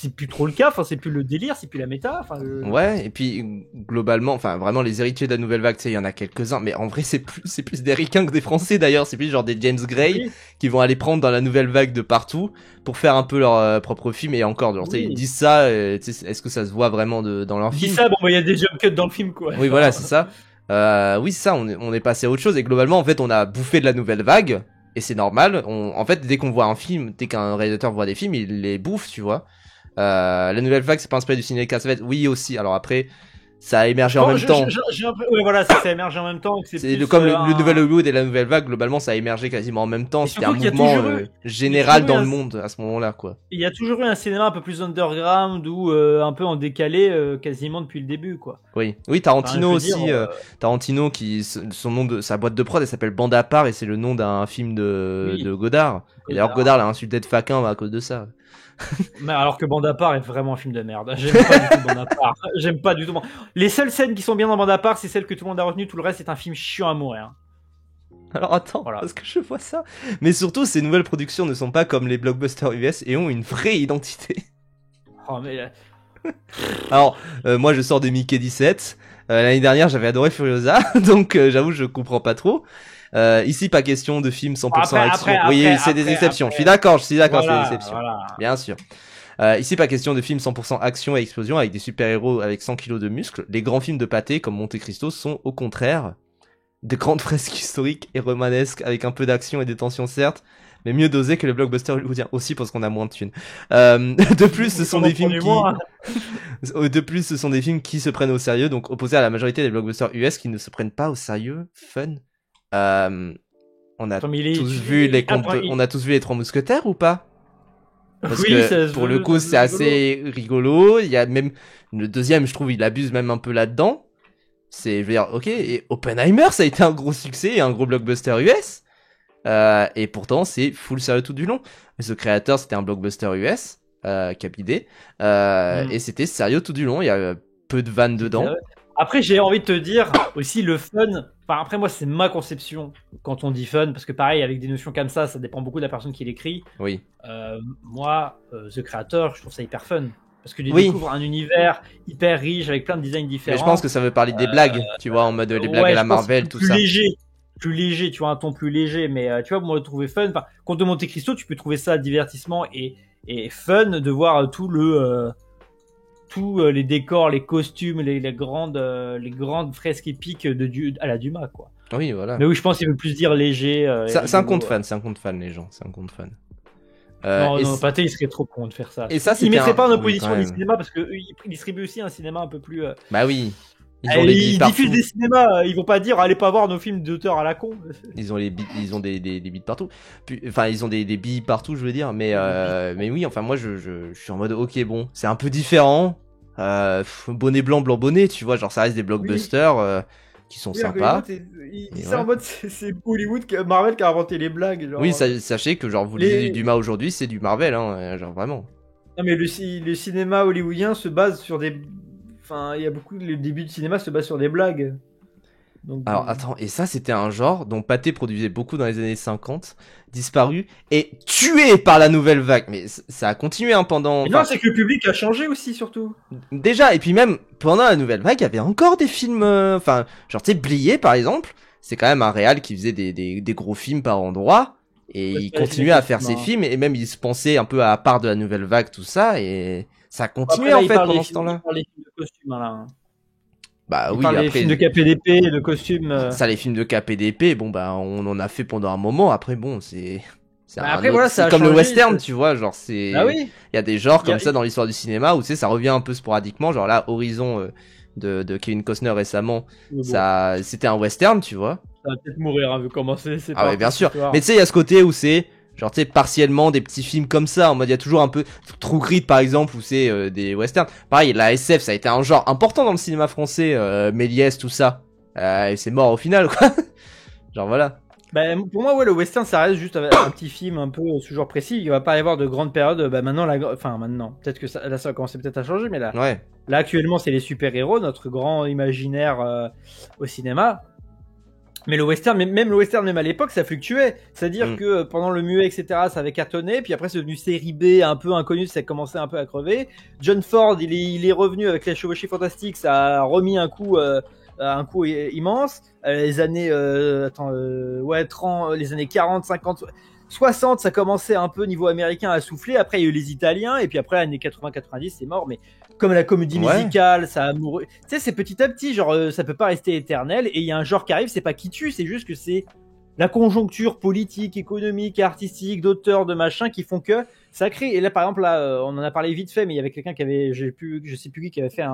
c'est plus trop le cas. Enfin, c'est plus le délire, c'est plus la méta. Enfin, Ouais, et puis globalement, enfin vraiment les héritiers de la nouvelle vague, tu sais, il y en a quelques-uns, mais en vrai c'est plus des ricains que des Français d'ailleurs, c'est plus genre des James Gray oui. qui vont aller prendre dans la nouvelle vague de partout pour faire un peu leur propre film, et encore, genre, tu sais, Oui. ils disent ça, tu sais, est-ce que ça se voit vraiment dans leur On dit film? ça, bon, il y a des jump cuts dans le film, quoi. Oui, voilà, c'est ça. Oui, c'est ça, on est passé à autre chose, et globalement, en fait, on a bouffé de la nouvelle vague, et c'est normal. En fait, dès qu'on voit un film, dès qu'un réalisateur voit des films, il les bouffe, tu vois. La nouvelle vague, c'est pas inspiré du ciné Cassavetes, oui aussi. Alors après, ça a émergé en même temps. Ouais, voilà, ça a émergé en même temps. C'est comme le nouvel Hollywood et la nouvelle vague, globalement, ça a émergé quasiment en même temps. C'était un mouvement général dans le monde à ce moment-là, quoi. Il y a toujours eu un cinéma un peu plus underground ou un peu en décalé quasiment depuis le début, quoi. Oui, Tarantino aussi. Tarantino qui son nom de sa boîte de prod, elle s'appelle Bande à part et c'est le nom d'un film de Godard. Et d'ailleurs Godard l'a insulté de faquin à cause de ça. Mais alors que Bande à part est vraiment un film de merde. J'aime pas du tout Bande à part. J'aime pas du tout. Les seules scènes qui sont bien dans Bande à part, c'est celles que tout le monde a retenues. Tout le reste, c'est un film chiant à mourir. Alors attends, parce que je vois ça. Mais surtout, ces nouvelles productions ne sont pas comme les blockbusters US et ont une vraie identité. Oh mais. Alors, moi, je sors de Mickey 17. L'année dernière, j'avais adoré Furiosa, donc j'avoue, je comprends pas trop. Ici, pas question de film 100% action. Oui, c'est des exceptions. Je suis d'accord, voilà, c'est des exceptions. Voilà. Bien sûr. Ici, pas question de film 100% action et explosion avec des super-héros avec 100 kilos de muscles. Les grands films de pâté comme Monte Cristo sont au contraire de grandes fresques historiques et romanesques avec un peu d'action et des tensions certes, mais mieux dosées que les blockbusters hollywoodiens aussi parce qu'on a moins de thunes. De plus, ce sont des films qui se prennent au sérieux, donc opposés à la majorité des blockbusters US qui ne se prennent pas au sérieux. Fun. On a tous vu les Trois Mousquetaires ou pas? Parce que pour le coup, c'est assez rigolo. Il y a même le deuxième, je trouve, il abuse même un peu là-dedans. Je veux dire, ok, et Oppenheimer, ça a été un gros succès et un gros blockbuster US. Et pourtant, c'est full sérieux tout du long. The Creator, c'était un blockbuster US, capidé. Et c'était sérieux tout du long. Il y a peu de vannes dedans. Après, j'ai envie de te dire aussi le fun. Enfin, après, moi, c'est ma conception quand on dit fun, parce que pareil, avec des notions comme ça dépend beaucoup de la personne qui l'écrit. Oui. Moi, The Creator, je trouve ça hyper fun. Parce que tu découvres un univers hyper riche avec plein de designs différents. Mais je pense que ça veut parler des blagues, tu vois, en mode les blagues à la Marvel, tout ça. Plus léger, tu vois, un ton plus léger. Mais tu vois, moi, je trouvais fun. Enfin, Conte de Monte Cristo, tu peux trouver ça divertissement et fun de voir tous les décors, les costumes, les grandes fresques épiques à la Dumas, quoi. Oui, voilà. Mais oui, je pense qu'il veut plus dire léger. C'est un conte fan, les gens, c'est un conte fan. Non, Pathé, il serait trop con de faire ça. Et ça, il mettrait pas en opposition du cinéma parce que il distribue aussi un cinéma un peu plus. Bah oui. Ils diffusent des cinémas, ils vont pas dire allez pas voir nos films d'auteur à la con. Ils ont des billes partout. Enfin, ils ont des billes partout, je veux dire. Mais oui, enfin moi je suis en mode ok bon, c'est un peu différent. Bonnet blanc, blanc bonnet, tu vois, genre ça reste des blockbusters qui sont sympas. Il dit ça en mode c'est Hollywood, Marvel qui a inventé les blagues. Genre, oui, sachez que genre vous lisez du Dumas aujourd'hui, c'est du Marvel, hein, genre vraiment. Non mais le cinéma hollywoodien se base sur des. Enfin, il y a beaucoup. Le début du cinéma se base sur des blagues. Donc, alors attends, et ça c'était un genre dont Pathé produisait beaucoup dans les années 50, disparu et tué par la nouvelle vague. Mais ça a continué pendant. Mais non, c'est que le public a changé aussi surtout. Déjà, et puis même pendant la nouvelle vague, il y avait encore des films. Enfin, genre tu sais, Blier par exemple, c'est quand même un réal qui faisait des gros films par endroit. Et il continuait à faire ses films et même il se pensait un peu à part de la nouvelle vague, tout ça, et ça continuait en fait pendant ce temps-là. Il parle des films de costumes là. Bah oui, après les films de KPDP, de costumes. Ça, les films de KPDP, bon bah on en a fait pendant un moment. Après bon, c'est comme le western, tu vois, genre c'est. Ah oui. Il y a des genres comme ça dans l'histoire du cinéma où tu sais ça revient un peu sporadiquement. Genre là, Horizon de Kevin Costner récemment, ça c'était un western, tu vois. Ça va peut-être mourir, vu comment c'est. Ah ouais, bien sûr. Mais tu sais, il y a ce côté où c'est genre, tu sais, partiellement des petits films comme ça, en mode, il y a toujours un peu True Grit, par exemple, où c'est des westerns. Pareil, la SF, ça a été un genre important dans le cinéma français, Méliès, tout ça. Et c'est mort au final, quoi. Genre, voilà. Bah, pour moi, ouais, le western, ça reste juste un petit film un peu ce genre précis. Il va pas y avoir de grandes périodes. Bah, maintenant, maintenant, peut-être que ça va commencer peut-être à changer, mais là, ouais. Là, actuellement, c'est les super-héros, notre grand imaginaire au cinéma. Mais le western, même le western, même à l'époque, ça fluctuait. C'est-à-dire que pendant le muet, etc., ça avait cartonné. Puis après, c'est devenu série B, un peu inconnu, ça a commencé un peu à crever. John Ford, il est revenu avec La Chevauchée Fantastique, ça a remis un coup immense. Les années, 30, les années 40, 50, 60, ça commençait un peu niveau américain à souffler. Après, il y a eu les Italiens. Et puis après, les années 80, 90, c'est mort. Mais comme la comédie musicale, ça a mouru. Tu sais, c'est petit à petit, genre, ça peut pas rester éternel. Et il y a un genre qui arrive, c'est pas qui tue, c'est juste que c'est la conjoncture politique, économique, artistique, d'auteurs, de machin qui font que ça crée. Et là, par exemple, là, on en a parlé vite fait, mais il y avait quelqu'un qui avait, je sais plus qui avait fait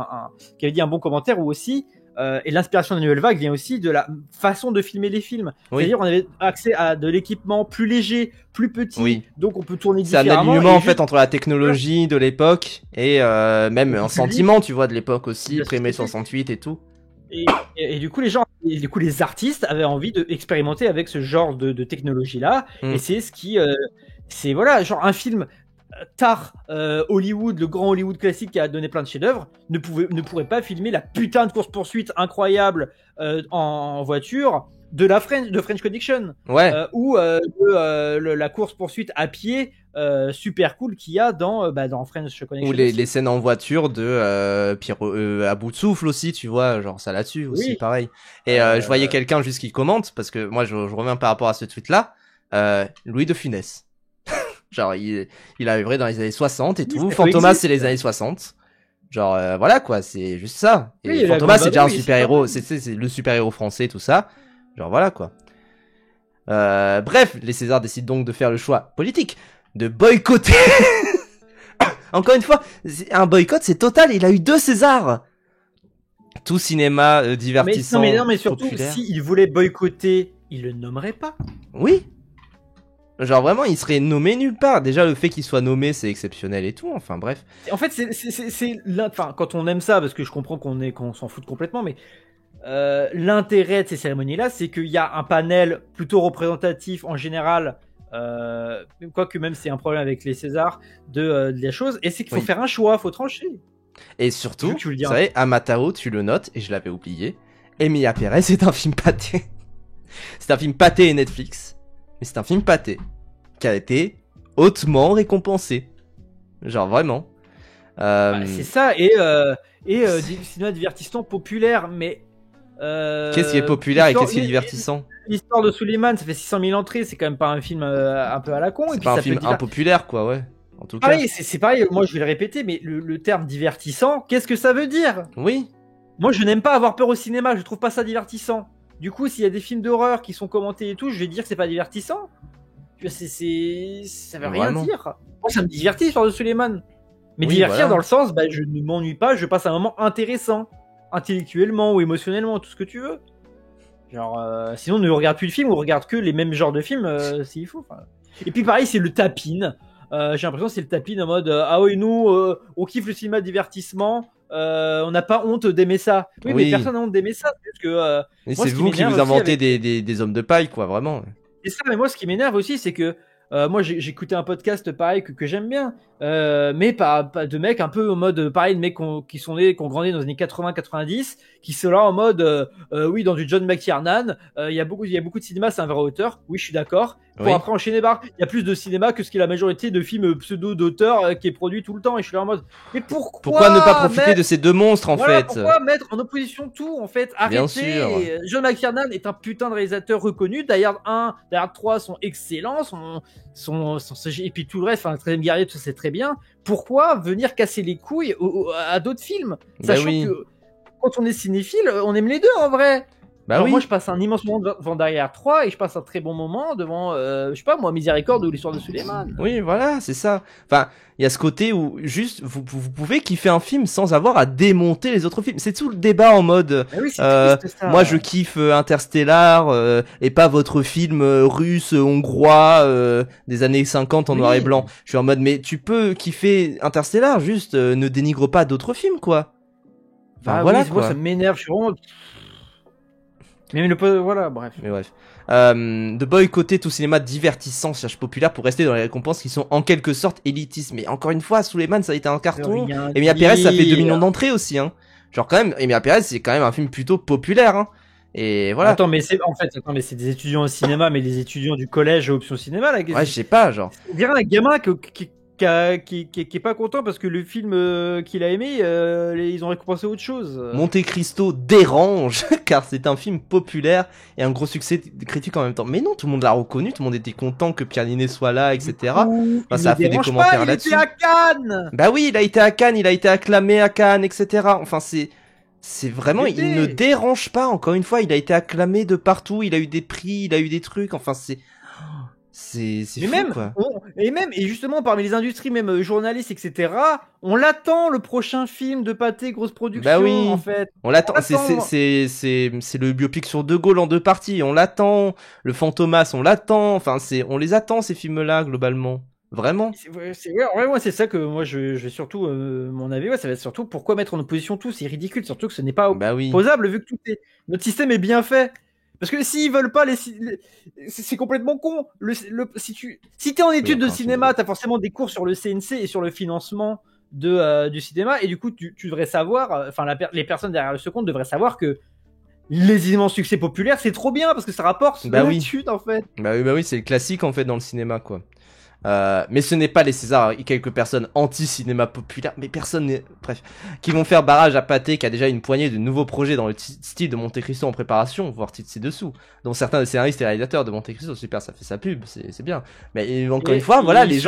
qui avait dit un bon commentaire ou aussi. Et l'inspiration de la nouvelle vague vient aussi de la façon de filmer les films. Oui. C'est-à-dire, on avait accès à de l'équipement plus léger, plus petit, donc on peut tourner différemment. C'est un alignement en fait entre la technologie de l'époque et même un sentiment, tu vois, de l'époque aussi, pré-mai 68 et tout. Et du coup, les artistes avaient envie d'expérimenter avec ce genre de technologie-là. Et c'est ce qui, c'est voilà, genre un film. Tard, Hollywood, le grand Hollywood classique qui a donné plein de chefs-d'œuvre, ne pourrait pas filmer la putain de course-poursuite incroyable en voiture de French Connection, ou la course-poursuite à pied super cool qu'il y a dans French Connection. Ou les scènes en voiture de à bout de souffle aussi, tu vois, genre ça là-dessus aussi, pareil. Et je voyais quelqu'un juste qui commente, parce que moi je reviens par rapport à ce tweet-là, Louis de Funès. Genre, il a œuvré dans les années 60 et tout. Fantomas, c'est les années 60. Genre, voilà, quoi, c'est juste ça. Et Fantomas, c'est déjà un super-héros. C'est le super-héros français, tout ça. Genre, voilà, quoi. Bref, les Césars décident donc de faire le choix politique. De boycotter. Encore une fois, un boycott, c'est total. Il a eu 2 Césars. Tout cinéma divertissant. Mais surtout, s'il voulait boycotter, il le nommerait pas. Oui. Genre vraiment, il serait nommé nulle part. Déjà, le fait qu'il soit nommé, c'est exceptionnel et tout. Enfin, bref. En fait, c'est enfin, quand on aime ça, parce que je comprends qu'on s'en fout complètement, mais l'intérêt de ces cérémonies-là, c'est qu'il y a un panel plutôt représentatif en général. Quoique même c'est un problème avec les Césars de la chose, et c'est qu'il faut faire un choix, faut trancher. Et surtout, vous savez, Amatao, tu le notes, et je l'avais oublié. Emilia Pérez, c'est un film pâté. C'est un film pâté et Netflix. Mais c'est un film pâté qui a été hautement récompensé. Genre vraiment. C'est ça, et cinéma divertissant populaire, mais... qu'est-ce qui est populaire et qu'est-ce qui est divertissant? L'histoire de Suleiman, ça fait 600 000 entrées, c'est quand même pas un film un peu à la con. C'est pas un film impopulaire, quoi, ouais. En tout cas. C'est pareil, moi je vais le répéter, mais le terme divertissant, qu'est-ce que ça veut dire? Oui. Moi je n'aime pas avoir peur au cinéma, je trouve pas ça divertissant. Du coup, s'il y a des films d'horreur qui sont commentés et tout, je vais dire que c'est pas divertissant. Ça veut rien dire. Moi, ça me divertit, l'histoire de Suleiman. Mais divertir dans le sens, je ne m'ennuie pas, je passe un moment intéressant. Intellectuellement ou émotionnellement, tout ce que tu veux. Genre, sinon, ne regarde plus de films ou regarde que les mêmes genres de films, s'il faut. Et puis pareil, c'est le tapin. J'ai l'impression que c'est le tapin en mode ah oui, nous, on kiffe le cinéma de divertissement. On n'a pas honte d'aimer ça. Oui, mais personne n'a honte d'aimer ça. Parce que, c'est vous qui vous inventez des hommes de paille, quoi, vraiment. Et ça, mais moi, ce qui m'énerve aussi, c'est que moi, j'ai écouté un podcast pareil que j'aime bien, mais pas de mecs un peu en mode pareil, de mecs qui ont grandi dans les années 80-90, qui sont là en mode oui, dans du John McTiernan, il y a beaucoup de cinéma, c'est un vrai auteur. Oui, je suis d'accord. Pour après enchaîner il y a plus de cinéma que ce qui est la majorité de films pseudo d'auteurs qui est produit tout le temps. Et je suis là en mode, mais pourquoi ne pas profiter de ces deux monstres en fait? Pourquoi mettre en opposition tout en fait? Arrêtez. Bien sûr. John McTiernan est un putain de réalisateur reconnu. D'ailleurs 1, d'ailleurs 3 sont excellents, et puis tout le reste, enfin, le 13e guerrier, tout ça c'est très bien. Pourquoi venir casser les couilles à d'autres films, sachant que quand on est cinéphile, on aime les deux en vrai. Moi je passe un immense moment devant Derrière 3 et je passe un très bon moment devant je sais pas moi, Miséricorde ou l'histoire de Suleiman. Oui, voilà, c'est ça. Enfin, il y a ce côté où juste vous pouvez kiffer un film sans avoir à démonter les autres films. C'est tout le débat en mode triste, ça. Moi je kiffe Interstellar et pas votre film russe hongrois des années 50 en noir et blanc. Je suis en mode mais tu peux kiffer Interstellar, juste ne dénigre pas d'autres films, quoi. Enfin voilà, quoi. Moi ça m'énerve, je suis vraiment voilà, bref. Mais bref. De boycotter tout cinéma divertissant / populaire pour rester dans les récompenses qui sont en quelque sorte élitistes. Mais encore une fois, Suleiman, ça a été un carton. Emilia Pérez, ça fait 2 millions d'entrées aussi, hein. Genre quand même, Emilia Pérez, c'est quand même un film plutôt populaire, hein. Et voilà. Attends, mais c'est des étudiants au cinéma, mais des étudiants du collège à option cinéma là. Ouais, je sais pas, genre. On dirait un gamin qui est pas content parce que le film qu'il a aimé, ils ont récompensé autre chose. Monte Cristo dérange car c'est un film populaire et un gros succès critique en même temps. Mais non, tout le monde l'a reconnu, tout le monde était content que Pierre Niney soit là, etc. Enfin, ça a fait des commentaires là-dessus. Il était à Cannes. Bah oui, il a été à Cannes, il a été acclamé à Cannes, etc. Enfin, c'est vraiment, il ne dérange pas. Encore une fois, il a été acclamé de partout, il a eu des prix, il a eu des trucs. Enfin, c'est fou, même, quoi. Et justement, parmi les industries, même journalistes, etc., on l'attend, le prochain film de Pathé, grosse production, bah oui, en fait. On l'attend, c'est le biopic sur De Gaulle en 2 parties, on l'attend. Le Fantomas, on l'attend. Enfin, on les attend, ces films-là, globalement. Vraiment. C'est ça que moi, je vais surtout, mon avis, ça va être surtout pourquoi mettre en opposition tout, c'est ridicule, surtout que ce n'est pas opposable, vu que notre système est bien fait. Parce que s'ils veulent pas c'est complètement con. Si t'es en études de cinéma, t'as forcément des cours sur le CNC et sur le financement du cinéma, et du coup, tu devrais savoir, enfin, les personnes derrière ce compte devraient savoir que les immenses succès populaires, c'est trop bien parce que ça rapporte l'étude, en fait. Bah oui, c'est le classique, en fait, dans le cinéma, quoi. Mais ce n'est pas les Césars, quelques personnes anti-cinéma populaire, mais bref, qui vont faire barrage à Pathé, qui a déjà une poignée de nouveaux projets dans le style de Monte Cristo en préparation, voire titre ci-dessous, dont certains des scénaristes et réalisateurs de Monte Cristo, super, ça fait sa pub, c'est bien. Mais encore une fois, voilà, les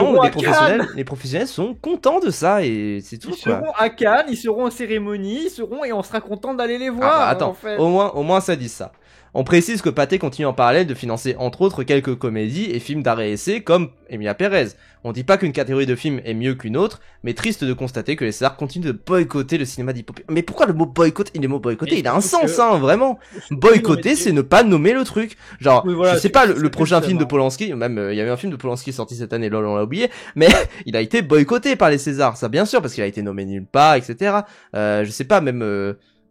professionnels sont contents de ça, et c'est tout, quoi. Ils seront à Cannes, ils seront en cérémonie, et on sera content d'aller les voir. Attends, en fait. au moins ça dit ça. On précise que Pathé continue en parallèle de financer entre autres quelques comédies et films d'art et essai comme Emilia Pérez. On dit pas qu'une catégorie de films est mieux qu'une autre, mais triste de constater que les Césars continuent de boycotter le cinéma d'hypopée. Mais pourquoi le mot boycotter, il a un sens, vraiment. Boycotter, c'est ne pas nommer le truc. Genre, je sais pas, le prochain film de Polanski, même, il y avait un film de Polanski sorti cette année, lol, on l'a oublié, mais il a été boycotté par les Césars, ça bien sûr, parce qu'il a été nommé nulle part, etc. Je sais pas, même,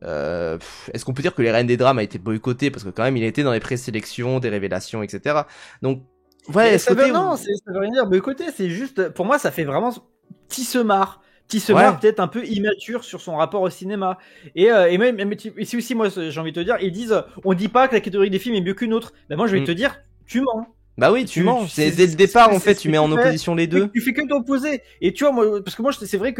est-ce qu'on peut dire que les Reines des Drames a été boycotté parce que quand même il était dans les présélections, des révélations, etc. Donc ouais, ça veut rien dire boycotter, c'est juste, pour moi ça fait vraiment Tissemard peut-être un peu immature sur son rapport au cinéma, et même ici aussi, moi j'ai envie de te dire, ils disent on dit pas que la catégorie des films est mieux qu'une autre, ben moi je vais te dire tu mens. Bah oui, tu mens. C'est dès le départ, en fait, tu mets en opposition les deux. Tu fais que t'opposer. Et tu vois, moi, parce que moi, c'est vrai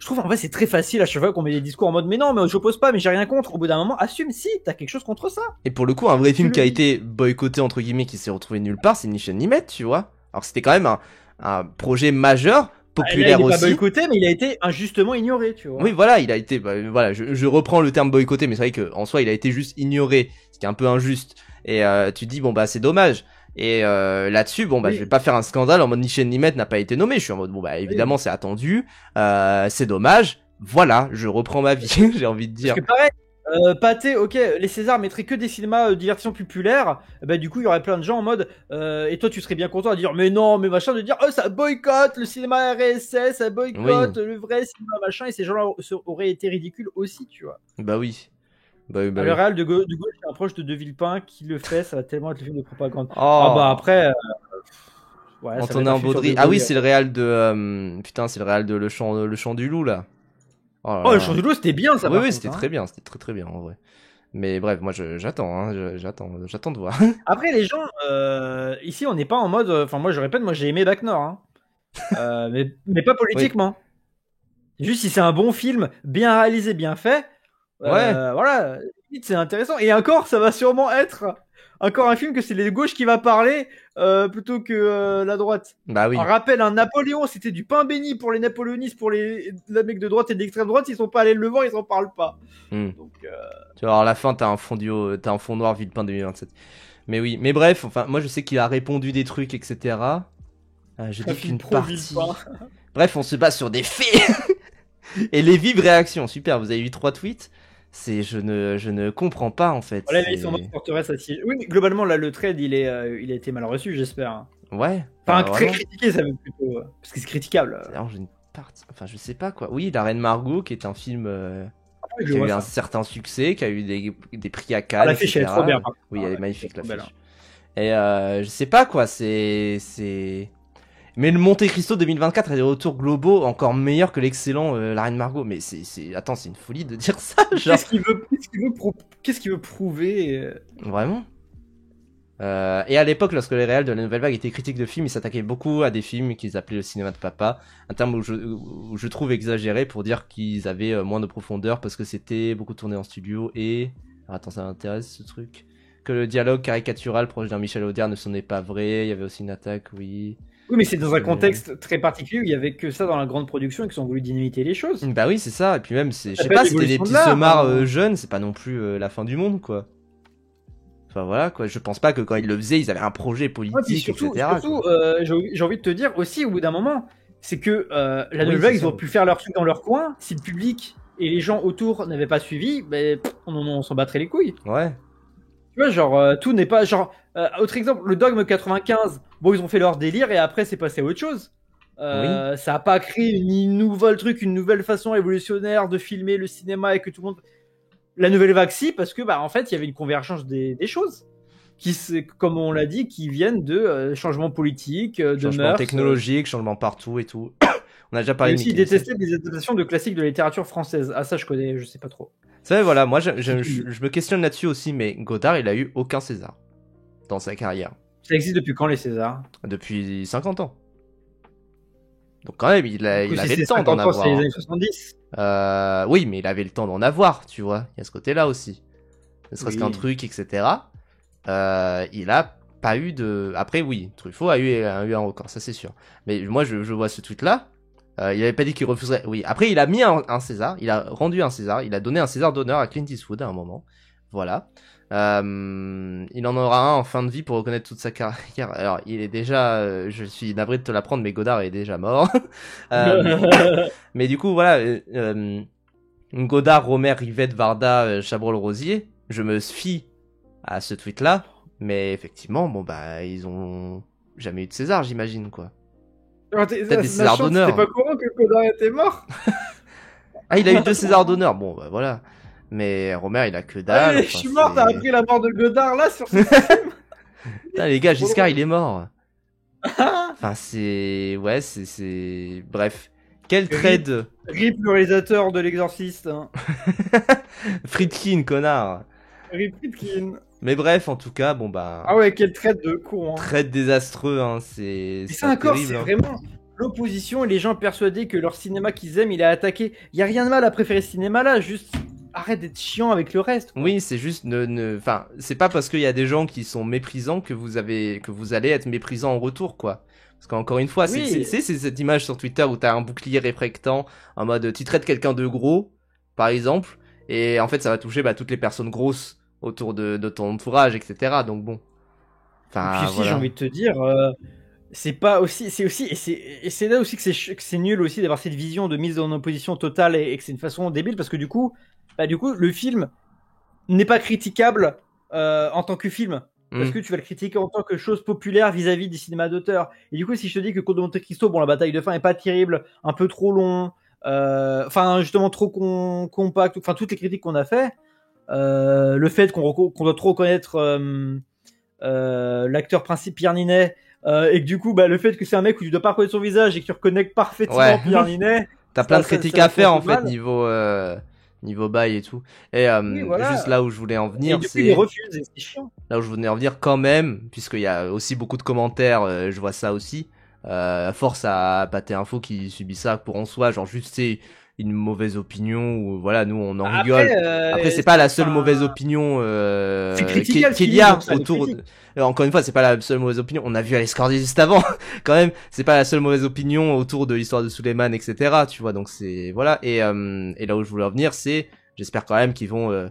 je trouve en fait c'est très facile à chaque fois qu'on met des discours en mode mais non, mais j'oppose pas, mais j'ai rien contre. Au bout d'un moment, assume si t'as quelque chose contre ça. Et pour le coup, un vrai film qui a été boycotté entre guillemets, qui s'est retrouvé nulle part, c'est Ni chaîne ni maître, tu vois. Alors c'était quand même un projet majeur, populaire il aussi. Il pas boycotté, mais il a été injustement ignoré, tu vois. Oui, voilà, il a été, voilà, je reprends le terme boycotté, mais c'est vrai que en soi, il a été juste ignoré, ce qui est un peu injuste. Et tu te dis bon bah c'est dommage. Et là-dessus, bon bah je vais pas faire un scandale en mode Ni chaîne ni maître n'a pas été nommé. Je suis en mode bon bah évidemment c'est attendu, c'est dommage. Voilà, je reprends ma vie, j'ai envie de dire. Parce que pareil, Pathé, ok, les Césars mettraient que des cinémas divertissement populaires. Bah du coup il y aurait plein de gens en mode et toi tu serais bien content à dire mais non mais machin, de dire oh ça boycotte le cinéma RSS, ça boycotte le vrai cinéma machin, et ces gens-là auraient été ridicules aussi, tu vois. Bah oui. Le réal de Gaulle est un proche de Villepin qui le fait, ça va tellement être le film de propagande. Oh. Bah après. Ouais, Antonin Baudry. Ah oui, c'est le réal de. Putain, c'est le réal de Le Chant du Loup là. Le Chant du Loup, c'était bien ça. Oui, c'était très bien, c'était très très bien en vrai. Mais bref, moi j'attends, j'attends de voir. Après, les gens, ici on n'est pas en mode. Enfin, moi je répète, moi j'ai aimé Bac Nord, mais pas politiquement. Oui. Juste si c'est un bon film, bien réalisé, bien fait. Voilà, c'est intéressant. Et encore, ça va sûrement être encore un film que c'est les gauches qui va parler plutôt que la droite. Bah oui. On rappelle, un Napoléon, c'était du pain béni pour les napoléonistes, pour les mecs de droite et d'extrême droite, ils sont pas allés le voir, ils en parlent pas. Donc, tu vois, à la fin, t'as un fond noir Villepin 2027. Mais oui, mais bref, enfin, moi je sais qu'il a répondu des trucs, etc. Je dis qu'une partie. Bref, on se base sur des faits. Et les vives réactions, super, vous avez eu 3 tweets. Je ne comprends pas en fait. Voilà, ils sont en forteresse à siège. Oui, mais globalement là le trade il a été mal reçu, j'espère. Ouais. Enfin très critiqué, ça veut plutôt parce que c'est critiquable. Alors j'ai une partie, enfin je sais pas quoi. Oui, La Reine Margot qui est un film qui a eu un certain succès, qui a eu des prix à Cannes. L'affiche elle est trop bien. Oui, elle est magnifique l'affiche. Et je sais pas quoi, mais le Monte Cristo 2024 a des retours globaux encore meilleurs que l'excellent La Reine Margot. Mais attends, c'est une folie de dire ça. Genre... Qu'est-ce qu'il veut qu'est-ce qu'il veut prouver Vraiment. Et à l'époque, lorsque les réals de la Nouvelle Vague étaient critiques de films, ils s'attaquaient beaucoup à des films qu'ils appelaient le cinéma de papa, un terme où je trouve exagéré pour dire qu'ils avaient moins de profondeur parce que c'était beaucoup tourné en studio et... Alors, attends, ça m'intéresse ce truc. Que le dialogue caricatural proche d'un Michel Audiard ne sonnait pas vrai, il y avait aussi une attaque, oui. Oui, mais c'est dans un contexte très particulier où il y avait que ça dans la grande production et qu'ils ont voulu dynamiter les choses. Bah oui, c'est ça, et puis même, je sais s'appelle pas, c'était des l'évolution petits de l'art, semards hein. jeunes, c'est pas non plus la fin du monde, quoi. Enfin voilà, quoi, je pense pas que quand ils le faisaient, ils avaient un projet politique, Ouais, puis surtout, etc. surtout quoi. j'ai envie de te dire aussi, au bout d'un moment, c'est que la Oui, Nouvelle c'est Vague, ils ça. ont pu faire leur truc dans leur coin. Si le public et les gens autour n'avaient pas suivi, ben, on s'en battrait les couilles. Ouais. Tu vois, genre, tout n'est pas. Genre, autre exemple, le Dogme 95, bon, ils ont fait leur délire et après, c'est passé à autre chose. Ça a pas créé une nouvelle truc, une nouvelle façon révolutionnaire de filmer le cinéma et que tout le monde. La Nouvelle Vague, si, parce que, bah, en fait, il y avait une convergence des choses. Comme on l'a dit, qui viennent de changements politiques, de Changement mœurs. technologique, changement partout et tout. On a déjà Et parlé aussi de détester des adaptations de classiques de la littérature française. Ah, ça, je connais, je sais pas trop. Ça, voilà, moi je me questionne là-dessus aussi, mais Godard, il a eu aucun César dans sa carrière. Ça existe depuis quand, les Césars? Depuis 50 ans. Donc quand même, il avait Si le c'est temps d'en 50 ans, avoir. c'est les années 70. Oui, mais il avait le temps d'en avoir, tu vois. Il y a ce côté-là aussi. Ne serait-ce Oui. qu'un truc, etc. Il a pas eu de... Après, oui, Truffaut a eu un record, ça c'est sûr. Mais moi, je vois ce tweet-là. Il avait pas dit qu'il refuserait... Oui, après, il a mis un César. Il a rendu un César. Il a donné un César d'honneur à Clint Eastwood à un moment. Voilà. Il en aura un en fin de vie pour reconnaître toute sa carrière. Alors, il est déjà... je suis navré de te l'apprendre, mais Godard est déjà mort. Mais du coup, voilà... Godard, Romer, Rivette, Varda, Chabrol-Rosier. Je me fie à ce tweet-là. Mais effectivement, bon, bah, ils ont jamais eu de César, j'imagine, quoi. Peut-être des Césars d'honneur. T'es pas courant que Godard était mort? Ah, il a eu 2 Césars d'honneur. Bon, bah voilà. Mais Romer, il a que dalle. Allez, je suis mort, t'as appris la mort de Godard là sur ce Putain, les gars, Giscard, il est mort. Enfin, c'est... Ouais, c'est... Bref. Quel trade... Rip, le réalisateur de L'Exorciste. Hein. Friedkin, connard. Rip Friedkin. Mais bref, en tout cas, bon bah... Ah ouais, quel trade de con. Hein. Trade désastreux, hein, c'est... Et ça encore, terrible, c'est hein. vraiment l'opposition et les gens persuadés que leur cinéma qu'ils aiment, il est attaqué. Y a rien de mal à préférer ce cinéma-là, juste arrête d'être chiant avec le reste. Quoi. Oui, c'est juste enfin, c'est pas parce qu'il y a des gens qui sont méprisants que vous allez être méprisant en retour, quoi. Parce qu'encore une fois, Oui. c'est cette image sur Twitter où t'as un bouclier réfractant en mode tu traites quelqu'un de gros, par exemple, et en fait ça va toucher toutes les personnes grosses autour de ton entourage, etc. Donc bon. Enfin, Et puis aussi, voilà. j'ai envie de te dire, c'est pas aussi, et c'est là aussi que c'est nul aussi d'avoir cette vision de mise en opposition totale et que c'est une façon débile parce que du coup, le film n'est pas critiquable en tant que film. Parce que tu vas le critiquer en tant que chose populaire vis-à-vis des cinémas d'auteur. Et du coup, si je te dis que Conte de Monte Cristo, bon, la bataille de fin est pas terrible, un peu trop long, enfin, justement, trop compact, enfin, toutes les critiques qu'on a fait, le fait qu'on doit trop reconnaître l'acteur principal Pierre Ninet, et que du coup, le fait que c'est un mec où tu dois pas reconnaître son visage et que tu reconnais parfaitement Pierre Ninet. T'as plein de critiques à faire, en fait, niveau bail et tout. Et oui, voilà. juste là où je voulais en venir, c'est... il refuse, c'est chiant. Là où je voulais en venir quand même, puisqu'il y a aussi beaucoup de commentaires, je vois ça aussi. Force à Pâté Info qui subit ça pour en soi, genre juste c'est une mauvaise opinion, ou voilà, nous on en rigole. Après c'est pas la seule mauvaise opinion qu'il y a autour... Encore une fois, c'est pas la seule mauvaise opinion. On a vu Alex Cordy juste avant, quand même. C'est pas la seule mauvaise opinion autour de l'histoire de Suleiman, etc. Tu vois, donc c'est voilà. Et là où je voulais en venir, c'est, j'espère quand même qu'ils vont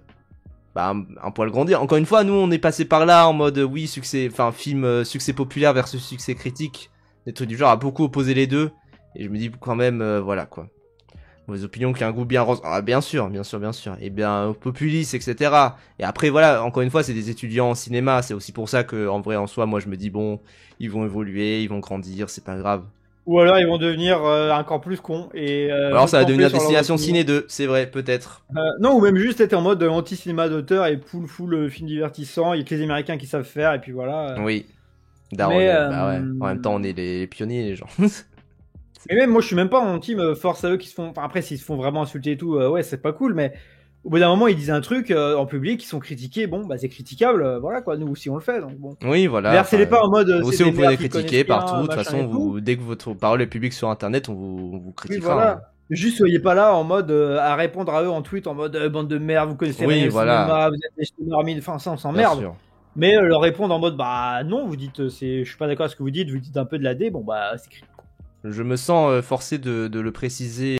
un poil grandir. Encore une fois, nous on est passé par là en mode oui succès, enfin film succès populaire versus succès critique, des trucs du genre, à beaucoup opposer les deux. Et je me dis quand même voilà quoi. Vos opinions qui ont un goût bien rose. Ah, bien sûr. Et bien populiste, etc. Et après, voilà, encore une fois, c'est des étudiants en cinéma. C'est aussi pour ça que, en vrai, en soi, moi, je me dis, bon, ils vont évoluer, ils vont grandir, c'est pas grave. Ou alors, ils vont devenir encore plus cons. Et, alors, ça va devenir Destination Ciné 2, c'est vrai, peut-être. Non, ou même juste être en mode anti-cinéma d'auteur et full film divertissant. Il y a que les Américains qui savent faire, et puis voilà. Oui. Darwin, mais, ouais. En même temps, on est les pionniers, les gens. Mais même moi, je suis même pas en team force à eux qui se font. Enfin, après, s'ils se font vraiment insulter et tout, ouais, c'est pas cool. Mais au bout d'un moment, ils disent un truc en public, ils sont critiqués. Bon, bah c'est critiquable, voilà quoi. Nous aussi on le fait, donc bon. Oui, voilà. Versez-les pas en mode. Vous aussi, c'est vous des pouvez les merdes qui critiquer connaissent rien, partout. De toute machin façon, et tout. dès que votre parole est publique sur Internet, on vous Oui, critiquera. voilà. Hein. Juste soyez pas là en mode à répondre à eux en tweet en mode bande de merde, vous connaissez Oui, rien au voilà. cinéma, vous êtes des chômeurs, enfin ça on Bien s'emmerde. sûr. Mais leur répondre en mode bah non, vous dites je suis pas d'accord avec ce que vous dites un peu de la D, bon bah c'est écrit. Je me sens forcé de le préciser